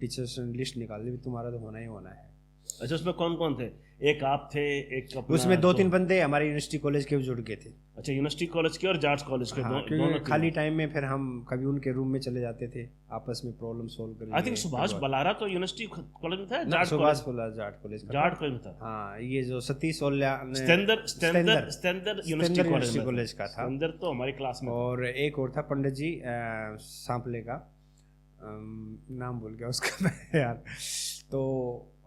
टीचर्स ने लिस्ट निकाल दी भी तुम्हारा तो होना ही होना है। अच्छा, उसमें कौन कौन थे? एक आप थे, एक अपना उसमें 2-3 बंदे हमारे यूनिवर्सिटी कॉलेज के भी जुड़ गए थे। अच्छा, यूनिवर्सिटी कॉलेज के और जाट्स कॉलेज के, हाँ, दोनों खाली टाइम में फिर हम कभी उनके रूम में चले जाते थे, आपस में प्रॉब्लम सोल्व करने। आई थिंक सुभाष बलारा तो यूनिवर्सिटी कॉलेज में था, सुभाष बलारा जाट कॉलेज में था। हाँ, ये जो सतीश ओल्या स्टैंडर्ड यूनिवर्सिटी कॉलेज का था, स्टैंडर्ड तो हमारी क्लास में। और एक और था पंडित जी सांपले का, नाम भूल गया उसका मैं यार। तो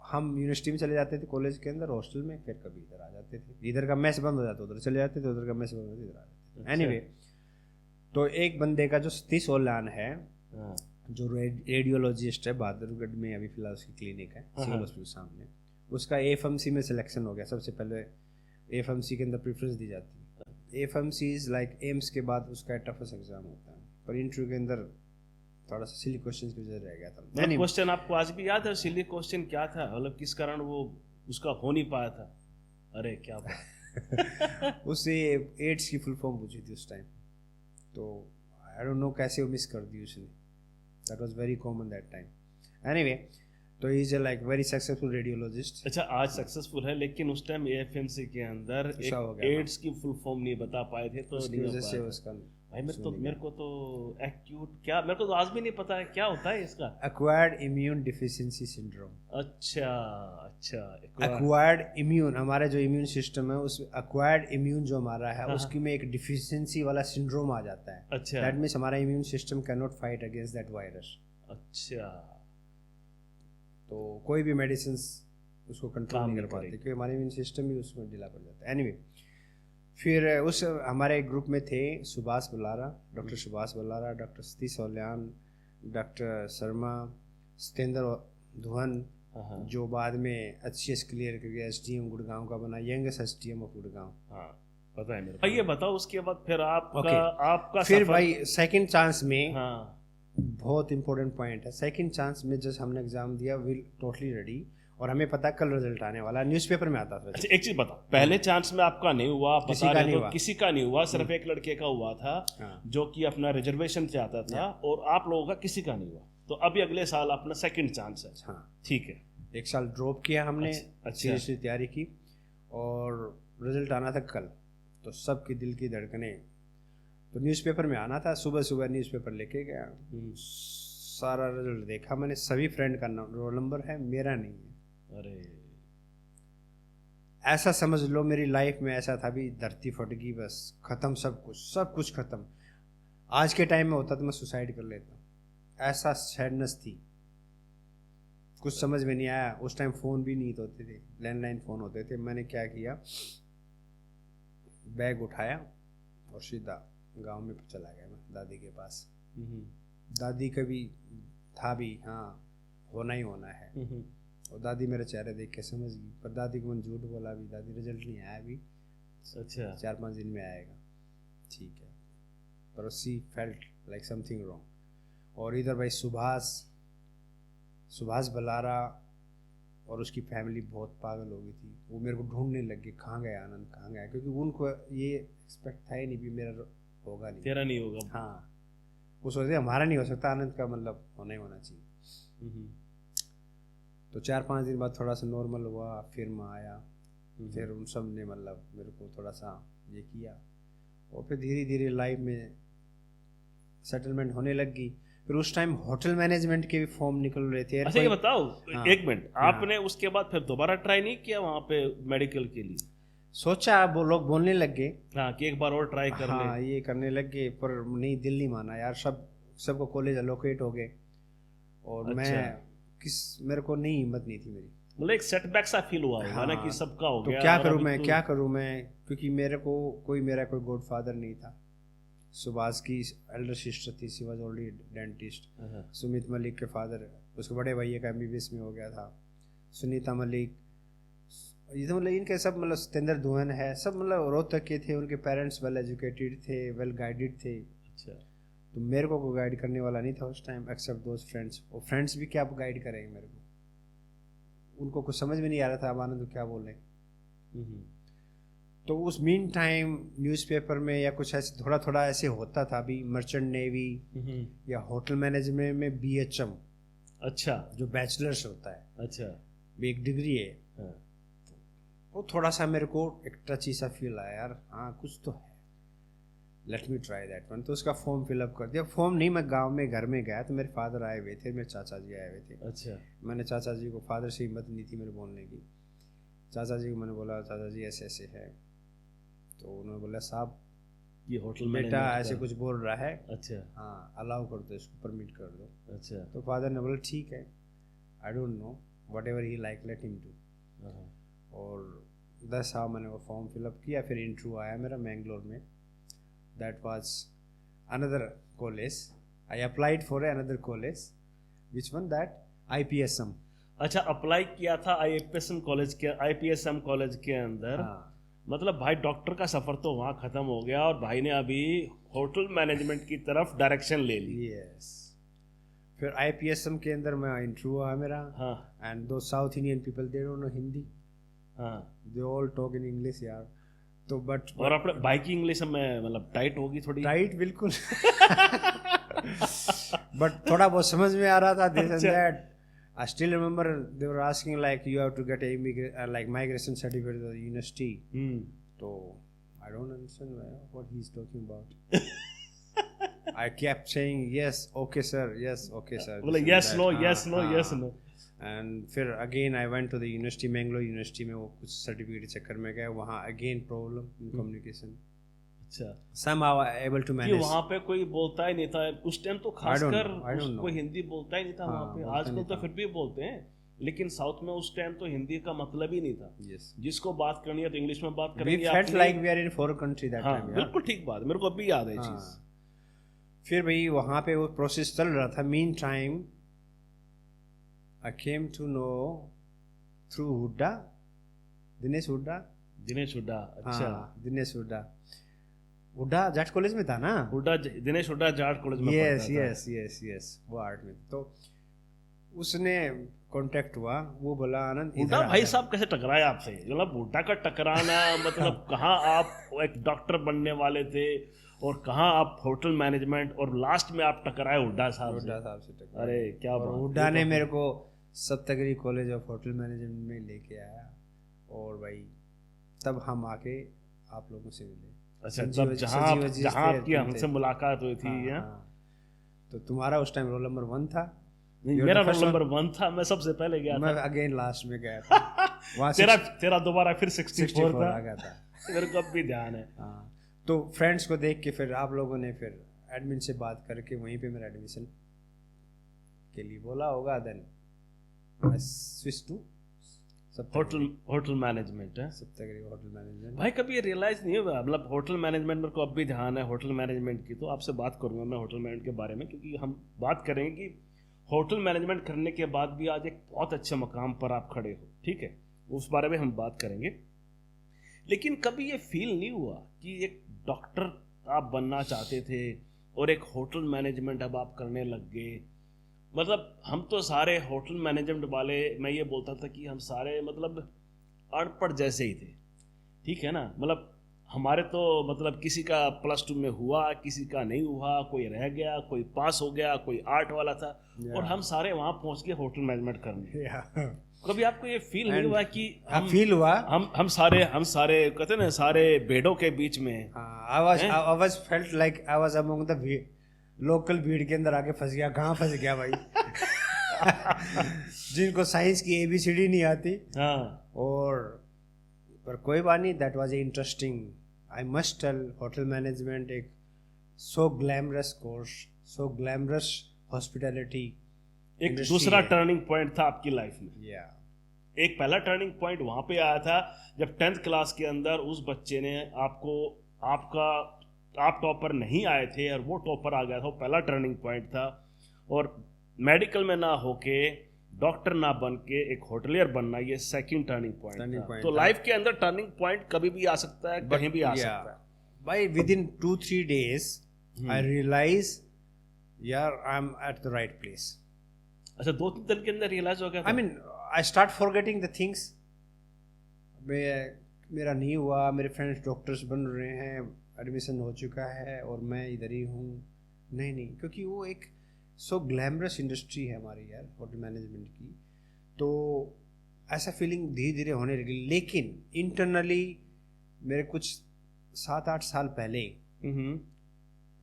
हम यूनिवर्सिटी में चले जाते थे कॉलेज के अंदर हॉस्टल में, फिर कभी इधर आ जाते थे। इधर का मैस बंद हो जाता उधर चले जाते थे, उधर का मैस बंद हो इधर आ जाते थे। एनीवे, तो एक बंदे का जो सतीश ओलान है, जो रेडियोलॉजिस्ट है, बहादुरगढ़ में अभी फिलहाल उसकी क्लिनिक है सिविल हॉस्पिटल सामने, उसका एफएमसी में सिलेक्शन हो गया। सबसे पहले एफएमसी के अंदर प्रेफरेंस दी जाती है। एफएमसी इज लाइक एम्स के बाद उसका टफेस्ट एग्जाम होता है, पर इंटरव्यू के अंदर थोड़ा सा सिली क्वेश्चन की वजह रह गया था। क्वेश्चन आपको आज भी याद है? सिली क्वेश्चन क्या था, मतलब किस कारण वो उसका हो नहीं पाया था? अरे क्या बात उससे एड्स की फुल फॉर्म पूछी थी उस टाइम, तो आई डोंट नो कैसे वो मिस कर दी उसने। That was very common that time. Anyway, तो he is like very successful radiologist. अच्छा, आज सक्सेसफुल है, लेकिन उस टाइम एएफएमसी के अंदर एड्स की फुल फॉर्म नहीं बता पाए थे, तो उसकी वजह से उसका भाई मेरे को तो एक्यूट क्या, मेरे को तो आज भी नहीं पता है क्या होता है इसका। Acquired immune deficiency syndrome. अच्छा अच्छा, एक्वायर्ड इम्यून, हमारा जो इम्यून सिस्टम है उस एक्वायर्ड इम्यून जो हमारा है उसकी में एक डिफिशियंसी वाला सिंड्रोम आ जाता है। अच्छा, दैट मींस हमारा immune system can not fight against that virus. अच्छा, तो कोई भी मेडिसिन उसको कंट्रोल नहीं कर पाते, क्योंकि हमारा इम्यून सिस्टम भी उसमें ढीला पड़ जाता है। एनीवे, फिर उस हमारे ग्रुप में थे Subhash Balara, doctor Subhash Balara, doctor Satish Olyan, doctor Sharma, Satendra Dhuvan, जो बाद में HCS क्लियर करके SDM गुड़गांव का बना, यंगेस्ट SDM ऑफ गुड़गांव। हाँ, पता है मेरे को। ये बताओ उसके बाद फिर आपका फिर भाई सेकंड चांस में, हाँ, बहुत इंपॉर्टेंट पॉइंट है, सेकंड चांस में जस्ट हमने एग्जाम दिया, वी टोटली रेडी, और हमें पता कल रिजल्ट आने वाला, न्यूज़पेपर में आता था। अच्छा, एक चीज बताओ, पहले चांस में आपका नहीं हुआ, किसी का नहीं हुआ, किसी का नहीं हुआ, सिर्फ एक लड़के का हुआ था जो कि अपना रिजर्वेशन से आता था, और आप लोगों का किसी का नहीं हुआ। तो अभी अगले साल अपना सेकंड चांस है। हाँ, ठीक है। एक साल ड्रॉप किया हमने, सीरियसली तैयारी की, और रिजल्ट आना था कल, तो सबकी दिल की धड़कने, तो न्यूज़पेपर में आना था, सुबह सुबह न्यूज़पेपर लेके गया, सारा रिजल्ट देखा मैंने, सभी फ्रेंड का रोल नंबर है, मेरा नहीं है। अरे, ऐसा समझ लो मेरी लाइफ में ऐसा था भी, धरती फट गई, बस खत्म, सब कुछ खत्म। आज के टाइम में होता तो मैं सुसाइड कर लेता, ऐसा सैडनेस थी। कुछ समझ में नहीं आया। उस टाइम फ़ोन भी नहीं होते थे, लैंडलाइन फ़ोन होते थे। मैंने क्या किया, बैग उठाया और सीधा गांव में चला गया मैं दादी के पास। दादी का भी था भी, हाँ होना ही होना है। और दादी मेरा चेहरा देख के समझ गई, पर दादी को मैंने झूठ बोला भी, दादी रिजल्ट नहीं आया अभी, अच्छा 4-5 दिन में आएगा। ठीक है, पर सी फेल्ट लाइक समथिंग रॉन्ग। और इधर भाई सुभाष बलारा और उसकी फैमिली बहुत पागल हो गई थी। वो मेरे को ढूंढने लग गए, कहाँ गया आनंद, कहाँ गया, क्योंकि उनको ये एक्सपेक्ट था ही नहीं भी मेरा होगा नहीं, तेरा नहीं होगा। हाँ, वो सोचते हमारा नहीं हो सकता, आनंद का मतलब होना ही होना चाहिए। तो 4-5 दिन बाद थोड़ा सा नॉर्मल हुआ, फिर मैं आया, फिर उन सब ने मतलब मेरे को थोड़ा सा ये किया, और फिर धीरे धीरे लाइफ में सेटलमेंट होने लगी। फिर उस टाइम होटल मैनेजमेंट के भी फॉर्म निकल रहे थे। अच्छा ये बताओ, हाँ, एक मिनट, आपने उसके बाद फिर दोबारा ट्राई नहीं किया वहाँ पे मेडिकल के लिए? सोचा, वो लोग बोलने लग गए हाँ कि एक बार और ट्राई कर ले। हाँ, ये करने लग गए, पर नहीं, दिल नहीं माना यार। सबको कॉलेज अलोकेट हो गए, और अच्छा। मेरे को नहीं, हिम्मत नहीं थी मेरी। मतलब एक सेटबैक सा फील हुआ होगा ना कि सबका हो तो गया, क्या और करूँ अभी मैं, तो- क्या करूँ मैं, क्योंकि मेरा कोई गॉडफादर नहीं था। सुभाष की एल्डर सिस्टर थी, she was already dentist. Sumit Malik के फादर, उसके बड़े भैया का MBBS में हो गया था। सुनीता मलिक, ये तो मतलब इनके सब, मतलब सतेंद्र धुवन है, सब मतलब रोहतक के थे। उनके पेरेंट्स वेल एजुकेटेड थे, वेल गाइडेड थे। अच्छा। तो मेरे को कोई गाइड करने वाला नहीं था उस टाइम, एक्सेप्ट दोज फ्रेंड्स। और फ्रेंड्स भी क्या गाइड करेंगे मेरे को, उनको कुछ समझ में नहीं आ रहा था अब आनंद क्या बोले। तो उस मीन टाइम न्यूज़पेपर में या कुछ ऐसे थोड़ा थोड़ा ऐसे होता था भी, मर्चेंट नेवी या होटल मैनेजमेंट में BHM, अच्छा, जो बैचलर्स होता है, अच्छा, भी एक डिग्री है। हाँ। वो थोड़ा सा मेरे को एक टची सा फील आया यार, हाँ कुछ तो है, let me try that one. तो उसका फॉर्म फिलअप कर दिया। फॉर्म नहीं, मैं गांव में घर में गया तो मेरे फादर आए हुए थे, मेरे चाचा जी आए हुए थे। अच्छा। मैंने चाचा जी को, फादर से हिम्मत नहीं थी मेरे बोलने की। चाचा जी को मैंने बोला, चाचा जी ऐसे ऐसे है। तो उन्होंने बोला, साहब ये होटल बेटा मैनेजमेंट ऐसे का- कुछ बोल रहा है, अच्छा, हाँ अलाउ कर दो इसको, परमिट कर दो। अच्छा। तो फादर ने बोला ठीक है, आई don't no, what ever he like let him do. और 10 साल मैंने वो फॉर्म फिलअप किया। फिर इंटरव्यू आया मेरा मैंगलोर में। That was another college, I applied for another college, which one that IPSM। अच्छा, अप्लाई किया था IPSM कॉलेज के अंदर। हाँ, मतलब भाई डॉक्टर का सफर तो वहाँ खत्म हो गया, और भाई ने अभी होटल मैनेजमेंट की तरफ डायरेक्शन ले ली। यस। फिर IPSM के अंदर मैं इंटरव्यू आया मेरा। हाँ, एंड दो South Indian people, they don't know Hindi, हाँ। They all talk in English यार। तो बट और अपने भाई की इंग्लिश में मतलब टाइट होगी थोड़ी। टाइट बिल्कुल बट थोड़ा बहुत समझ में आ रहा था, this and that. I still remember they were asking like you have to get a like migration certificate at the university. So I don't understand what he's talking about. I kept saying yes, okay sir, yes, okay sir. बोले yes no yes no yes no. And फिर again I went to the university, Mangalore University में, वो कुछ certificate चक्कर में गया वहाँ, again problem in communication. अच्छा, somehow able to कि manage. वहाँ पे कोई बोलता ही नहीं था उस टाइम तो, I don't खासकर know. कोई हिंदी बोलता ही नहीं था वहाँ पे। बोलता आजकल नहीं तो था। फिर भी बोलते हैं, लेकिन साउथ में उस टाइम तो हिंदी का मतलब ही नहीं था। Yes. जिसको बात करनी है तो इंग्लिश में बात We करेंगे। felt like we are in foreign country that हाँ, time. बिल्कुल ठीक बात, मेरे को अभी याद है हाँ। चीज। फिर भाई वहाँ पे वो प्रोसेस चल रहा था। Mean time I came to know through Hooda, Dinesh Hooda. Dinesh Hooda, अच्छा। हाँ, दिनेश हुड्डा। हुड्डा जाट कॉलेज में था ना? दिनेश हुड्डा जाट कॉलेज में यस पढ़ता था। यस यस यस, वो आर्ट में। तो उसने कांटेक्ट हुआ, वो बोला आनंद हुड्डा इधर भाई आ। साहब कैसे टकराया आपसे? मतलब हुड्डा का टकराना मतलब कहाँ आप एक डॉक्टर बनने वाले थे और कहाँ आप होटल मैनेजमेंट, और लास्ट में आप टकराए हुड्डा साहब से। हुड्डा साहब से टकराया। अरे क्या और बात! हुड्डा ने मेरे को Saptagiri college of hotel management में लेके आया, और भाई तब हम आके आप लोगों से मिले। अच्छा, संजीव तब जी- जहाँ संजीव जी जहाँ थे, आपकी तुम हमसे थे। मुलाकात हुई थी। हाँ, हाँ? हाँ। तो तुम्हारा उस टाइम रोल नंबर 1 था। नहीं, You're मेरा the first रोल नंबर 1 था, मैं सबसे पहले गया मैं था। अगेन लास्ट में गया था। वहाँ तेरा दोबारा फिर 64 64 था। आ गया था। मेरे को अब भी ध्यान है। हाँ, तो फ्रेंड्स को देख के फिर आप लोगों ने फिर एडमिन से बात करके वहीं पे मेरा एडमिशन के लिए बोला होगा। Then I switched to hotel management है। Saptagiri hotel management. भाई कभी ये रियलाइज नहीं हुआ, मतलब होटल मैनेजमेंट मेरे को अब भी ध्यान है होटल मैनेजमेंट की, तो आपसे बात करूंगा मैं होटल मैनेजमेंट के बारे में, क्योंकि हम बात करेंगे कि होटल मैनेजमेंट करने के बाद भी आज एक बहुत अच्छे मकाम पर आप खड़े हो, ठीक है, उस बारे में हम बात करेंगे। लेकिन कभी ये फील नहीं हुआ कि एक डॉक्टर आप बनना चाहते थे और एक होटल मैनेजमेंट अब आप करने लग गए? मतलब हम तो सारे होटल मैनेजमेंट वाले, मैं ये बोलता था कि हम सारे मतलब अनपढ़ जैसे ही थे, ठीक है ना, मतलब हमारे तो मतलब किसी का +2 में हुआ, किसी का नहीं हुआ, कोई रह गया, कोई पास हो गया, कोई आर्ट वाला था, और हम सारे वहाँ पहुँच गए होटल मैनेजमेंट करने। कभी आपको ये फील नहीं हुआ कि फील हुआ हम सारे कहते हैं ना, सारे भेड़ों के बीच में? I was felt like I was among the local भीड़ के अंदर आके फंस गया। कहाँ फंस गया भाई? जिनको साइंस की ABCD नहीं आती। हाँ। और पर कोई बात नहीं, that was interesting. I must tell, hotel management एक so glamorous course, so glamorous hospitality, एक दूसरा टर्निंग पॉइंट था आपकी लाइफ में। Yeah. एक पहला टर्निंग पॉइंट वहां पे आया था जब 10th क्लास के अंदर उस बच्चे ने आप टॉपर नहीं आए थे और वो टॉपर आ गया था, वो पहला टर्निंग पॉइंट था। और मेडिकल में ना होके, डॉक्टर ना बन के एक होटलियर बनना, ये सेकंड टर्निंग पॉइंट था। तो लाइफ के अंदर टर्निंग पॉइंट कभी भी आ सकता है, कहीं भी आ सकता है। By within 2-3 days, I realize, यार I am at the right place. अच्छा, 2-3 दिन के अंदर रियलाइज हो गया? I mean, I start forgetting the things। मेरा नहीं हुआ, मेरे फ्रेंड्स डॉक्टर्स बन रहे हैं, एडमिशन हो चुका है और मैं इधर ही हूँ। नहीं, क्योंकि वो एक सो ग्लैमरस इंडस्ट्री है हमारी यार, होटल मैनेजमेंट की। तो ऐसा फीलिंग धीरे धीरे होने लगी। लेकिन इंटरनली मेरे कुछ 7-8 साल पहले,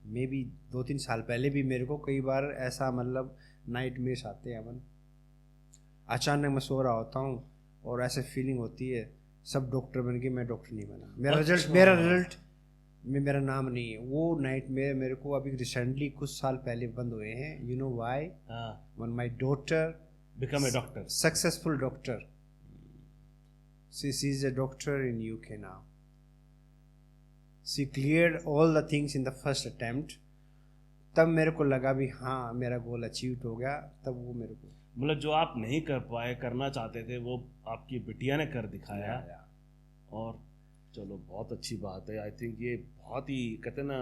मे बी 2-3 साल पहले भी मेरे को कई बार ऐसा मतलब नाइट मेर्स आते हैं। अमन, अचानक मैं सो रहा होता हूँ और ऐसे फीलिंग होती है सब डॉक्टर बन के, मैं डॉक्टर नहीं बना। मेरा रिजल्ट में मेरा नाम नहीं है। वो नाइट मेरे को अभी रिसेंटली कुछ साल पहले बंद हुए हैं। You know why? When my daughter become a doctor, successful doctor, she is a doctor in UK now. She cleared all the things in the first attempt. तब मेरे को लगा भी हाँ, मेरा गोल अचीव हो गया। तब वो मेरे को मतलब जो आप नहीं कर पाए, करना चाहते थे, वो आपकी बिटिया ने कर दिखाया। और चलो, बहुत अच्छी बात है। आई थिंक ये बहुत ही, कहते हैं ना,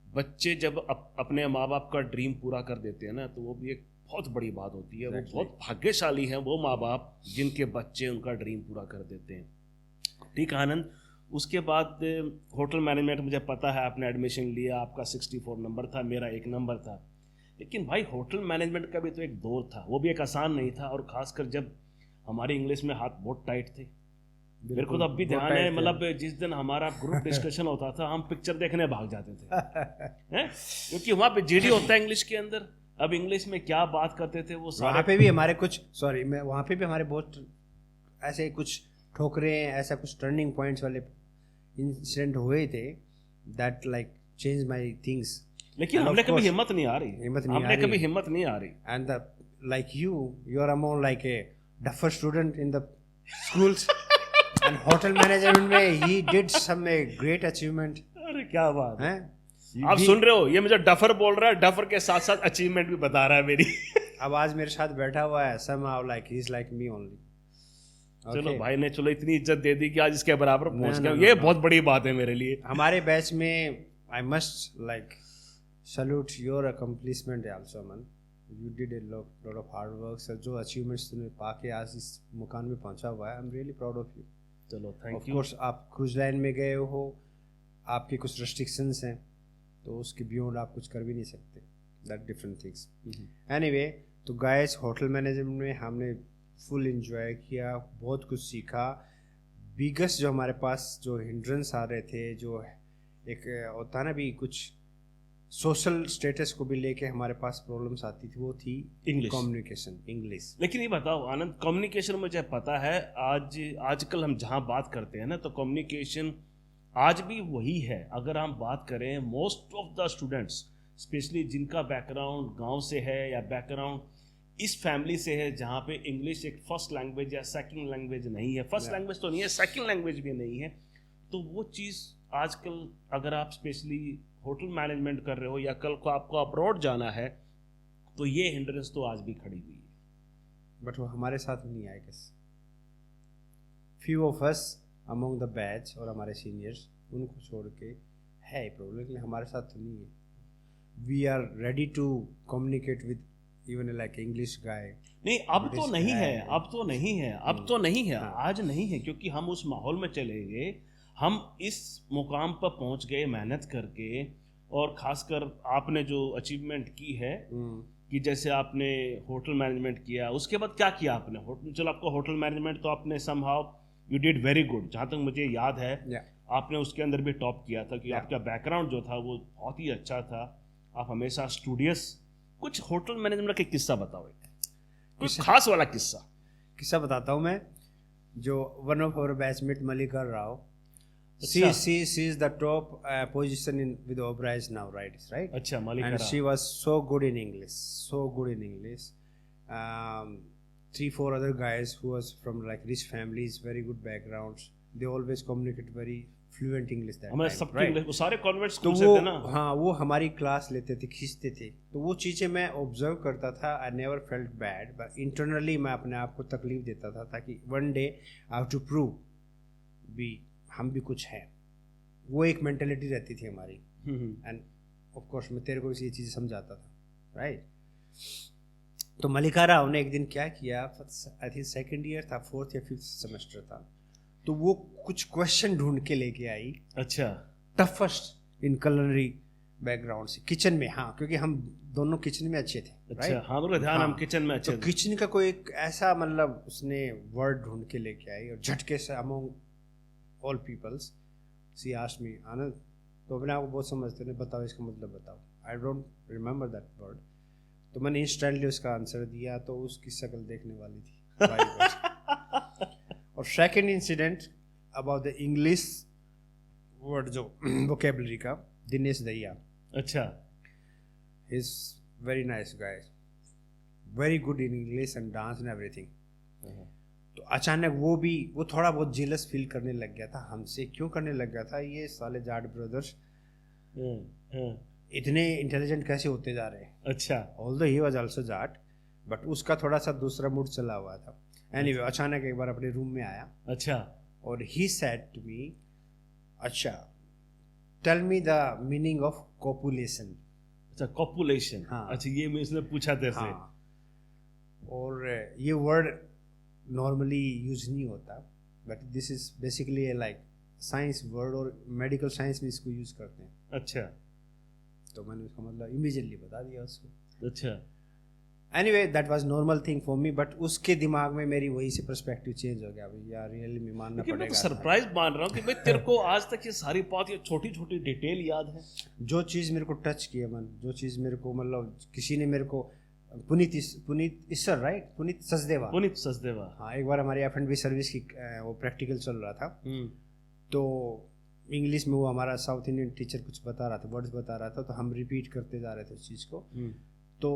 बच्चे जब अपने माँ बाप का ड्रीम पूरा कर देते हैं ना, तो वो भी एक बहुत बड़ी बात होती है। वो बहुत भाग्यशाली हैं वो माँ बाप जिनके बच्चे उनका ड्रीम पूरा कर देते हैं। ठीक है आनंद, उसके बाद होटल मैनेजमेंट मुझे पता है आपने एडमिशन लिया, आपका 64 नंबर था, मेरा 1 नंबर था। लेकिन भाई होटल मैनेजमेंट का भी तो एक दौर था, वो भी एक आसान नहीं था। और खासकर जब हमारी इंग्लिश में हाथ बहुत टाइट थे। मेरे को तो अब भी ध्यान है, मतलब जिस दिन हमारा ग्रुप डिस्कशन होता था, हम पिक्चर देखने भाग जाते थे हैं? क्योंकि वहाँ पे GD होता है इंग्लिश के अंदर। अब इंग्लिश में क्या बात करते थे वो सारे। वहाँ पे भी हमारे कुछ वहाँ पे भी हमारे बहुत ऐसे कुछ ठोकरे, ऐसा कुछ टर्निंग पॉइंट्स वाले इंसिडेंट हुए थे, that like change my things. लेकिन हमने कभी हिम्मत नहीं आ रही, हमने कभी हिम्मत नहीं आ रही। And the like you are among like a duffer student in the schools and hotel management में he did some a great achievement. अरे क्या बात है, आप सुन रहे हो, ये मुझे डफर बोल रहा है, डफर के साथ साथ अचीवमेंट भी बता रहा है मेरी। अब आज मेरे साथ बैठा हुआ है, somehow like he's like me only। चलो भाई ने चलो इतनी इज्जत दे दी कि आज इसके बराबर पहुंच गया, ये बहुत बड़ी बात है मेरे लिए। हमारे बैच में I must like salute your accomplishment also man। You did a lot of hard work sir। जो achievements तुमने पाके आज इस मुकाम में पहुंचा हुआ है, I'm really proud of you। चलो थैंक ऑफ यू। कोर्स आप क्रूज लाइन में गए हो, आपके कुछ रेस्ट्रिक्शंस हैं, तो उसके बियॉन्ड आप कुछ कर भी नहीं सकते, दैट डिफरेंट थिंग्स। एनीवे, तो गाइस होटल मैनेजमेंट में हमने फुल एंजॉय किया, बहुत कुछ सीखा। बिगेस्ट जो हमारे पास जो हिंड्रेंस आ रहे थे, जो एक होता है ना भी कुछ सोशल स्टेटस को भी लेके हमारे पास प्रॉब्लम्स आती थी, वो थी इंग्लिश, कम्युनिकेशन, इंग्लिश। लेकिन ये बताओ आनंद, कम्युनिकेशन मुझे पता है आजकल हम जहाँ बात करते हैं ना, तो कम्युनिकेशन आज भी वही है। अगर हम बात करें most of the students, specially जिनका बैकग्राउंड गांव से है या बैकग्राउंड इस फैमिली से है जहाँ पे इंग्लिश एक फर्स्ट लैंग्वेज या सेकंड लैंग्वेज नहीं है, फर्स्ट लैंग्वेज तो नहीं है, सेकंड लैंग्वेज भी नहीं है, तो वो चीज़ आजकल अगर आप स्पेशली होटल मैनेजमेंट कर रहे हो या कल को आपको अब्रॉड जाना है तो ये हिंड्रेंस तो आज भी खड़ी हुई है। बट वो हमारे साथ नहीं आए किस few of us among the batch और हमारे सीनियर्स, उनको छोड़ के है प्रॉब्लम, लेकिन हमारे साथ तो नहीं है। We are ready to communicate with even like English guy. नहीं अब तो नहीं है, अब तो नहीं है, अब तो नहीं है, आज नहीं है, क्योंकि हम उस माहौल में चले गए, हम इस मुकाम पर पहुंच गए मेहनत करके। और खासकर आपने जो अचीवमेंट की है कि जैसे आपने होटल मैनेजमेंट किया, उसके बाद क्या किया आपने? होटल, चलो आपका होटल मैनेजमेंट तो आपने somehow you did very good, जहाँ तक मुझे याद है आपने उसके अंदर भी टॉप किया था कि आपका बैकग्राउंड जो था वो बहुत ही अच्छा था, आप हमेशा स्टूडियस। कुछ होटल मैनेजमेंट का किस्सा बताओ, कुछ खास वाला किस्सा बताता हूँ मैं। जो one of our batchmate Malika Rao, she is the top position in with Oberoi now, right? अच्छा, Malika and Rao. she was so good in English. 3-4 other guys who was from like rich families, very good backgrounds, they always communicate very fluent English that हमारे time, सबके right? वो सारे convent तो school से थे ना। हाँ, वो हमारी क्लास लेते थे, खींचते थे, तो वो चीज़ें मैं ऑब्जर्व करता था। I never felt bad, but internally मैं अपने आप को तकलीफ देता था ताकि one day I have to prove भी हम भी कुछ हैं। वो एक मेंटेलिटी रहती थी हमारी। एंड ऑफ कोर्स मैं तेरे को ये चीज़ समझाता था, राइट? तो मलिका राव ने एक दिन क्या किया, आई थिंक सेकेंड ईयर था, 4th या 5th सेमेस्टर था, तो वो कुछ क्वेश्चन ढूंढ के लेके आई। अच्छा, टफेस्ट इन कलनरी बैकग्राउंड से, किचन में। हाँ, क्योंकि हम दोनों किचन में अच्छे थे। अच्छा, हाँ, तो ध्यान, हम किचन में अच्छे तो थे। किचन का कोई एक ऐसा मतलब उसने वर्ड ढूंढ के लेके आई और झटके से अमंग ऑल पीपल्स सी आस्क्ड मी, आनंद, तो अपने आप को बहुत समझते हैं, बताओ इसका मतलब बताओ। I don't remember that word. तो मैंने इंस्टेंटली उसका आंसर दिया, तो उसकी शक्ल देखने वाली थी। और second incident about the English word, जो वोकेबलरी का, दिनेश दहिया। अच्छा, is very nice guy, very good in English and dance and everything. तो अचानक वो थोड़ा बहुत जेलस फील करने लग गया था हमसे। क्यों करने लग गया था? ये साले जाट ब्रदर्स इतने इंटेलिजेंट कैसे होते जा रहे हैं। अच्छा, although he was also Jat, but उसका थोड़ा सा दूसरा मूड चला हुआ था। एनीवे, अचानक एक बार अपने रूम में आया। अच्छा, और ही सेड टू मी, अच्छा, tell me the meaning of copulation. अच्छा, कॉपुलेशन। हाँ। अच्छा, ये मैं इसने पूछा तेरे से। हाँ, और ये वर्ड नॉर्मली यूज नहीं होता, but this is basically like science word, और मेडिकल साइंस में इसको यूज करते हैं। अच्छा, तो मैंने उसका मतलब इमीडिएटली बता दिया उसको। अच्छा, anyway, that was normal thing for me, but उसके दिमाग में मेरी वही से पर्सपेक्टिव चेंज हो गया। भाई यार, रियली में मानना लेकिन मैं पड़ेगा। तो सरप्राइज मान रहा हूँ कि भाई तेरे को आज तक ये सारी बात, ये छोटी छोटी डिटेल याद है। जो चीज़ मेरे को टच किया मन, जो चीज़ मेरे को मतलब किसी ने मेरे को, पुनीत ईश्वर, राइट? पुनीत सचदेवा। हाँ, एक बार हमारी F&B सर्विस की वो प्रैक्टिकल चल रहा था, तो इंग्लिश में वो हमारा साउथ इंडियन टीचर कुछ बता रहा था, वर्ड्स बता रहा था, तो हम रिपीट करते जा रहे थे उस चीज़ को। तो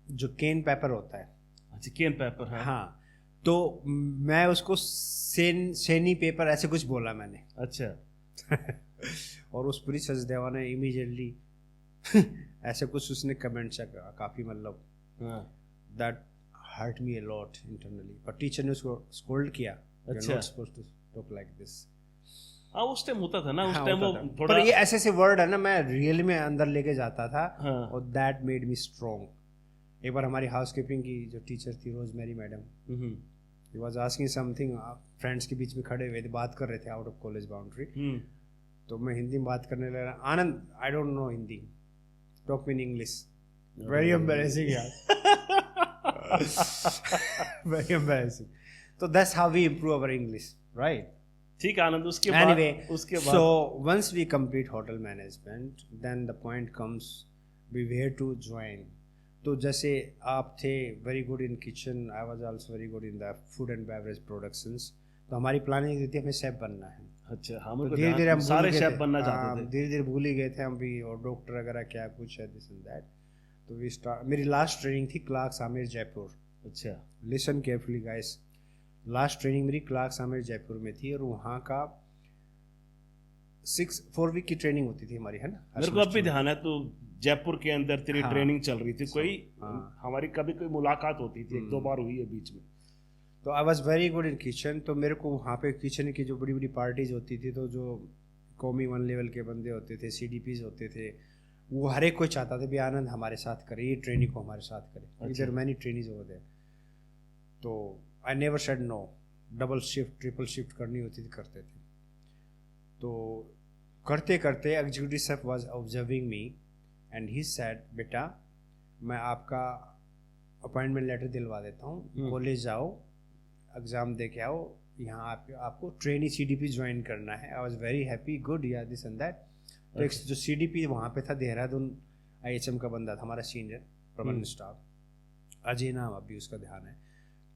जो केन पेपर होता है, अच्छा, केन पेपर, हाँ, तो मैं उसको सेनी पेपर ऐसे कुछ बोला मैंने। अच्छा। और उस पूरी सचदेवा ने इमीडिएटली ऐसे कुछ उसने कमेंट किया, काफ़ी मतलब that hurt me a lot internally. पर टीचर ने उसको स्कोल्ड किया, you are not supposed to talk like this. हाँ, उस टाइम होता था ना, उस टाइम वो थोड़ा, पर ये ऐसे वर्ड है ना, मैं रियल में अंदर लेके जाता था। हाँ। और दैट मेड मी स्ट्रॉन्ग। एक बार हमारी हाउसकीपिंग की जो टीचर थी, rosemary madam, he was asking something, friends के बीच में खड़े हुए थे, बात कर रहे थे आउट ऑफ कॉलेज बाउंड्री। तो मैं हिंदी में बात करने लगा, Anand, I don't know Hindi, talk in English. Very embarrassing यार। Very embarrassing. तो that's how we improve our English, right? ठीक है आनंद, उसके Anyway, बाद so once we complete hotel management, then the point comes we where to join. तो जैसे आप थे very good in kitchen, I was also very good in the food and beverage productions. तो हमारी प्लानिंग थी हमें chef बनना है। अच्छा, तो धीरे धीरे हम सारे शेफ बनना चाहते थे। धीरे धीरे भूल ही गए थे हम भी, और डॉक्टर वगैरह क्या कुछ है, दिस एंड दैट। तो वी स्टार्ट, मेरी लास्ट ट्रेनिंग थी क्लार्क्स आमिर जयपुर, अच्छा listen carefully guys, last training मेरी क्लार्क्स आमिर जयपुर में थी और वहाँ का 4 वीक की ट्रेनिंग होती थी हमारी, है ना। मेरे को अब भी ध्यान है, तो जयपुर के अंदर तेरी हाँ, ट्रेनिंग चल रही थी कोई, हाँ। हमारी कभी कोई मुलाकात होती थी, एक दो बार हुई है बीच में। तो I was very good in kitchen. तो मेरे को वहाँ पे किचन की जो बड़ी बड़ी पार्टीज होती थी, तो जो कौमी 1 लेवल के बंदे होते थे, CDPs होते थे, वो हर एक कोई चाहता था भी आनंद हमारे साथ करे, ये ट्रेनिंग को हमारे साथ करे। इधर मैनी ट्रेनिंग ओवर देयर, तो I never said no. Double shift triple shift करनी होती थी, करते थे। तो करते करते executive chef was observing me and he said, बेटा मैं आपका अपॉइंटमेंट लेटर दिलवा देता हूँ, कॉलेज जाओ, एग्ज़ाम दे के आओ, यहाँ आपको ट्रेनी CDP ज्वाइन करना है। I was very happy, good या दिस एंड दैट। तो एक जो CDP वहाँ पे था देहरादून, IHM का बंदा था, हमारा सीनियर परमानेंट स्टाफ, अजय नाम, अभी उसका ध्यान है।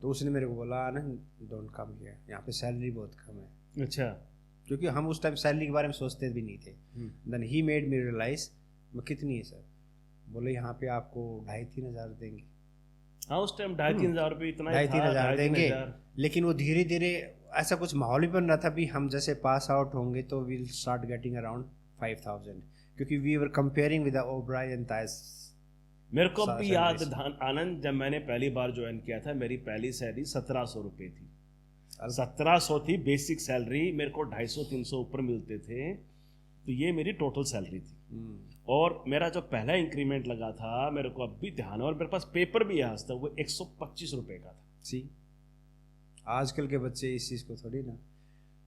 तो उसने मेरे को बोला, आनंद डोंट कम हियर, यहाँ पे सैलरी बहुत कम है। अच्छा, क्योंकि हम उस टाइम सैलरी के बारे में सोचते भी नहीं थे। Then he made me realise, मैं कितनी है सर? बोले यहाँ पे आपको 2,500-3 हज़ार देंगे। हाँ उस टाइम 2,500-3 हज़ार रुपये इतना ही 2,500-3 था, हज़ार 2,500-3 देंगे। हज़ार। लेकिन वो धीरे धीरे ऐसा कुछ माहौल भी बन रहा था भी हम जैसे पास आउट होंगे तो विल स्टार्ट गेटिंग अराउंड 5,000, क्योंकि we were comparing with Oberoi and Taj. मेरे को भी याद आनंद, जब मैंने पहली बार ज्वाइन किया था, मेरी पहली सैलरी 1,700 रुपये थी। 1,700 थी बेसिक सैलरी, मेरे को 250-300 ऊपर मिलते थे, तो ये मेरी टोटल सैलरी थी। और मेरा जो पहला इंक्रीमेंट लगा था, मेरे को अब भी ध्यान है और मेरे पास पेपर भी है आज तक, वो 125 रुपये का था। सी आजकल के बच्चे इस चीज़ को थोड़ी ना।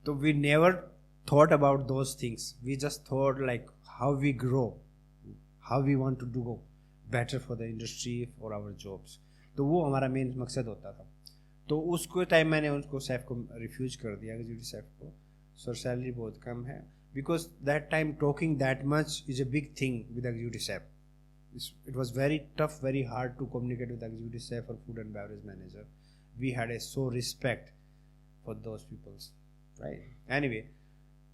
तो we never thought about those things, we just thought like how we grow, how we want to do better for the industry, for our jobs. तो वो हमारा मेन मकसद होता था। तो उसको टाइम मैंने उसको शेफ को रिफ्यूज कर दिया, एग्जीक्यूटिव शेफ को, सर सैलरी बहुत कम है, because that time talking that much is a big thing with executive chef. It was very tough, very hard to communicate with executive chef or food and beverage manager. We had a so respect for those peoples, right? Anyway,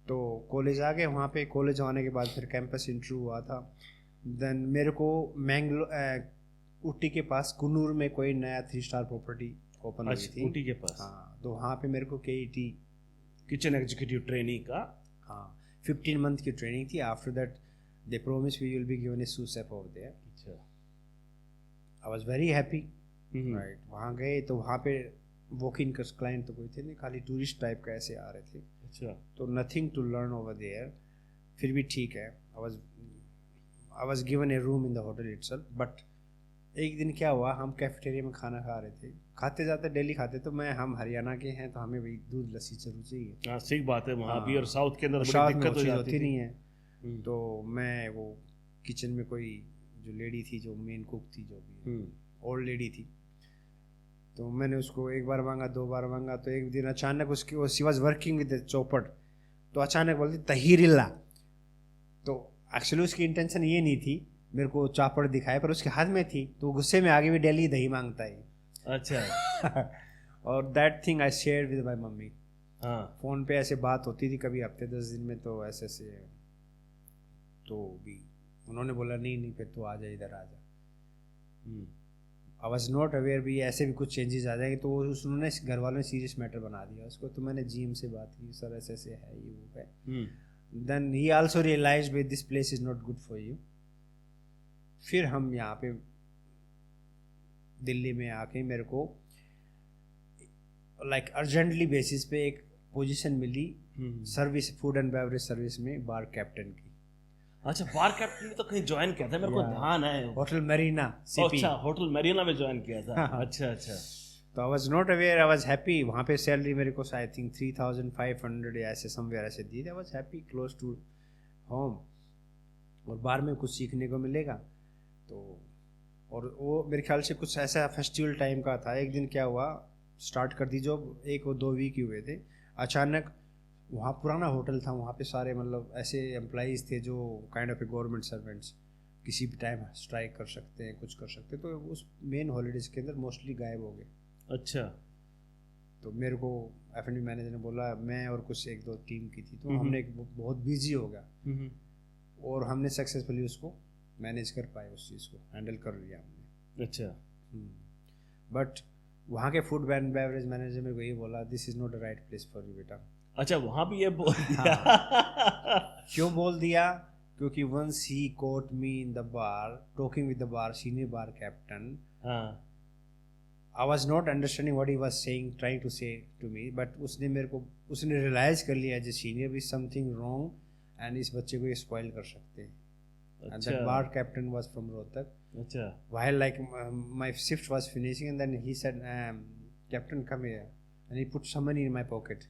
तो college आ गए। वहाँ पे college आने के बाद फिर campus interview हुआ था। देन मेरे को ऊटी के पास कुन्नूर में कोई नया 3 स्टार प्रॉपर्टी ओपन हुई थी। ऊटी के पास? हाँ, तो वहाँ पे मेरे को KET किचन एग्जीक्यूटिव ट्रेनिंग का, हाँ 15 मंथ की ट्रेनिंग थी। After that they promised we will be given a sous chef over there. अच्छा, I was very happy, right? वहाँ गए तो वहाँ पे वॉक इन क्लाइंट तो कोई थे नहीं, खाली टूरिस्ट टाइप का ऐसे आ रहे थे। अच्छा, तो nothing to learn over there, फिर भी ठीक है। I was given a room in the hotel itself, but एक दिन क्या हुआ, हम कैफेटेरिया में खाना खा रहे थे, खाते जाते डेली खाते, तो हम हरियाणा के हैं तो हमें भाई दूध लस्सी जरूर चाहिए। हाँ ठीक बात है, वहाँ भी और साउथ के अंदर साउथ बड़ी में दिक्कत हो चीज़ जाती होती थी। नहीं है। तो मैं वो किचन में कोई जो लेडी थी, जो मेन कुक थी, जो भी ओल्ड लेडी थी, तो मैंने उसको एक बार मांगा, 2 बार मांगा। तो एक दिन अचानक उसकी वो शी वाज वर्किंग विद चौपट, तो अचानक बोलती तहीरिल्ला। तो एक्चुअली उसकी इंटेंशन ये नहीं थी मेरे को चापड़ दिखाए, पर उसके हाथ में थी, तो गुस्से में आगे भी डेली दही मांगता है। अच्छा और that thing I share with my mummy. हाँ, फ़ोन पे ऐसे बात होती थी कभी हफ्ते 10 दिन में, तो ऐसे से तो भी उन्होंने बोला नहीं फिर तो आ जा, इधर आ जा। आई वॉज नॉट अवेयर भी ऐसे भी कुछ चेंजेस आ जाएंगे, तो उन्होंने घर वालों ने सीरियस मैटर बना दिया उसको। तो मैंने GM से बात की, सर ऐसे ऐसे है, ये वो है। Then he also realise with this place is not good for you. फिर हम यहाँ पे दिल्ली में आके मेरे को लाइक अर्जेंटली बेसिस पे एक पोजीशन मिली service, food and beverage service में, बार कैप्टन की। अच्छा, बार कैप्टन में तो कहीं ज्वाइन किया था, मेरे को ध्यान है। Hotel Marina CP। अच्छा, होटल मरीना में ज्वाइन किया था। अच्छा अच्छा। तो I was not aware, I was happy. वहाँ पे सैलरी मेरे को आई थिंक 3,500 या ऐसे समवेयर ऐसे दी। I was happy, close to home, और बाहर में कुछ सीखने को मिलेगा। तो और वो मेरे ख्याल से कुछ ऐसा फेस्टिवल टाइम का था। एक दिन क्या हुआ, स्टार्ट कर दी जॉब, 1-2 वीक ही हुए थे। अचानक वहाँ पुराना होटल था, वहाँ पे सारे मतलब ऐसे एम्प्लॉइज़ थे जो kind of A government servants, किसी भी टाइम स्ट्राइक कर सकते हैं, कुछ कर सकते हैं। तो उस मेन हॉलीडेज़ के अंदर मोस्टली गायब हो गए। अच्छा। तो मेरे को F&B मैनेजर ने बोला, मैं और कुछ 1-2 टीम की थी, तो हमने बहुत बिजी हो गया और हमने सक्सेसफुली उसको मैनेज कर पाए, उस चीज़ को हैंडल कर लिया हमने। अच्छा। बट वहाँ के फूड एंड बेवरेज मैनेजर मेरे को ये बोला, this is not the right place for you बेटा। अच्छा, वहां भी ये बोल दिया। क्यों बोल दिया? क्योंकि once he caught me in the bar talking with the bar senior bar captain, हाँ, I was not understanding what he was saying, trying to say to me, but उसने realize कर लिया as a senior is something wrong and इस बच्चे को ये spoil कर सकते हैं। And अच्छा, that bar captain was from Rohtak. अच्छा, While like my shift was finishing, and then he said, "Captain, come here," and he put some money in my pocket.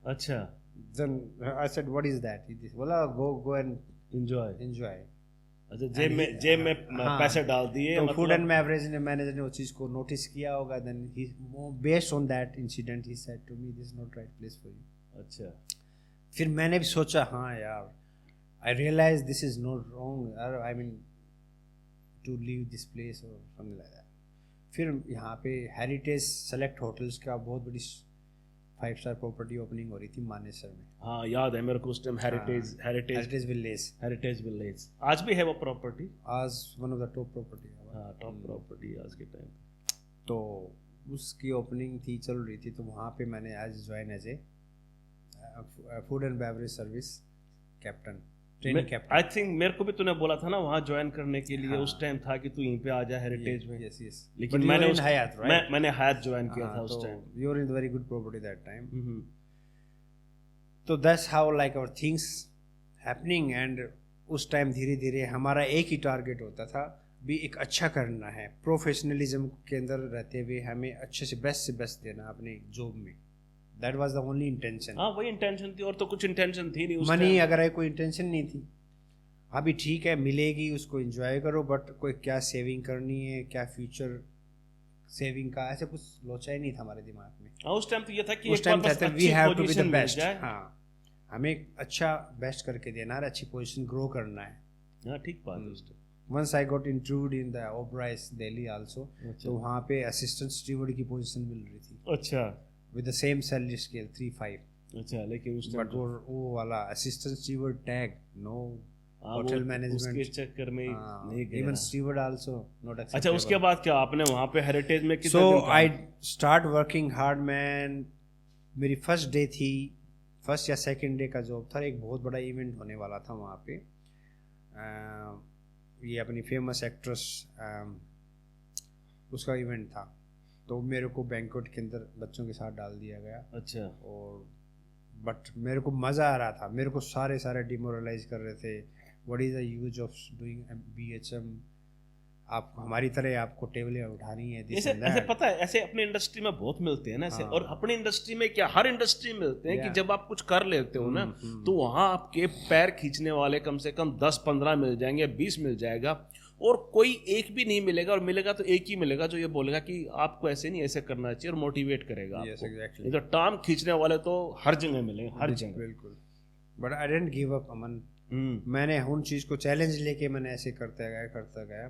अच्छा, Then I said, "What is that?" He said, "Well, go and enjoy। enjoy." अच्छा, And जेब में हाँ, पैसे डाल दिए, तो मतलब फूड एंड बेवरेज मैनेजर ने उस चीज़ को नोटिस किया होगा। Then he based on that incident he said to me, this not right place for you. अच्छा, फिर मैंने भी सोचा, हाँ यार, I realise this is not wrong, I mean to leave this place और समथिंग लाइक दैट। फिर यहाँ पे हेरिटेज सेलेक्ट होटल्स का बहुत बड़ी 5 स्टार प्रॉपर्टी ओपनिंग हो रही थी मानेसर में। हाँ याद है मेरे को उस टाइम, हेरिटेज विलेज आज भी है वो प्रॉपर्टी, आज one of the top property. हाँ, टॉप प्रॉपर्टी आज के टाइम। तो उसकी ओपनिंग थी, चल रही थी, तो वहाँ पे मैंने आज join as a food and beverage service captain, training captain. I think मेरे को भी तूने बोला था ना वहाँ ज्वाइन करने के लिए, उस टाइम था कि तू यहीं पे आ जा हेरिटेज में। यस यस, लेकिन मैंने हयात ज्वाइन किया था उस time. You are in very good property that time. तो that's how like our things happening. And उस टाइम धीरे धीरे हमारा एक ही टारगेट होता था, भी एक अच्छा करना है, प्रोफेशनलिज्म के अंदर रहते हुए हमें अच्छे से बेस्ट देना अपने जॉब में। That was the only intention. हाँ, वही इंटेंशन थी, और तो कुछ इंटेंशन थी नहीं उस मनी टाइम। अगर है, कोई इंटेंशन नहीं थी। अभी ठीक है, मिलेगी, उसको एंजॉय करो, बट कोई क्या सेविंग करनी है, क्या फ्यूचर सेविंग का, ऐसे कुछ लोचा ही नहीं था हमारे दिमाग में। हाँ, उस टाइम तो ये था कि उस टाइम कहते we have to be the best. हाँ, हाँ, हमें अच्छा बेस्ट करके देना है, अच्छी पोजीशन ग्रो करना है। हाँ, ठीक बात है उस time. Once I got interviewed in the Oberoi Delhi also, तो वहाँ पे असिस्टेंट स्टीवर्ड की पोजीशन मिल रही थी, अच्छा, with the same salary scale 3-5। अच्छा, लेकिन उस बट वो वाला assistant steward tag no, hotel management उसके चक्कर में नहीं गया। Even steward also not acceptable. अच्छा, उसके बाद क्या आपने वहाँ पे हेरिटेज में कितना सो दिन काम? I start working hard man. मेरी फर्स्ट डे थी, फर्स्ट या सेकंड डे का जॉब था। एक बहुत बड़ा इवेंट होने वाला था वहाँ पे, ये अपनी फेमस एक्ट्रेस उसका इवेंट था। तो मेरे को बैंक्वेट के अंदर बच्चों के साथ डाल दिया गया। अच्छा, और बट मेरे को मज़ा आ रहा था। मेरे को सारे डिमोरलाइज कर रहे थे, what is the use of doing BHM, आप हमारी तरह आपको टेबलें उठानी है। ऐसे ऐसे पता है, ऐसे अपनी इंडस्ट्री में बहुत मिलते हैं ना ऐसे। और अपनी इंडस्ट्री में क्या, हर इंडस्ट्री में मिलते हैं कि जब आप कुछ कर लेते हो ना, तो वहाँ आपके पैर खींचने वाले कम से कम 10-15 मिल जाएंगे, 20 मिल जाएगा, और कोई एक भी नहीं मिलेगा, और मिलेगा तो एक ही मिलेगा जो ये बोलेगा कि आपको ऐसे नहीं, ऐसे करना चाहिए, और मोटिवेट करेगा Yes, आपको। exactly. ये तो टांग खींचने वाले तो हर जगह मिलेंगे, हर जगह। बिल्कुल। But I didn't give up Aman. मैंने उन चीज़ को चैलेंज लेके मैंने ऐसे करता गया।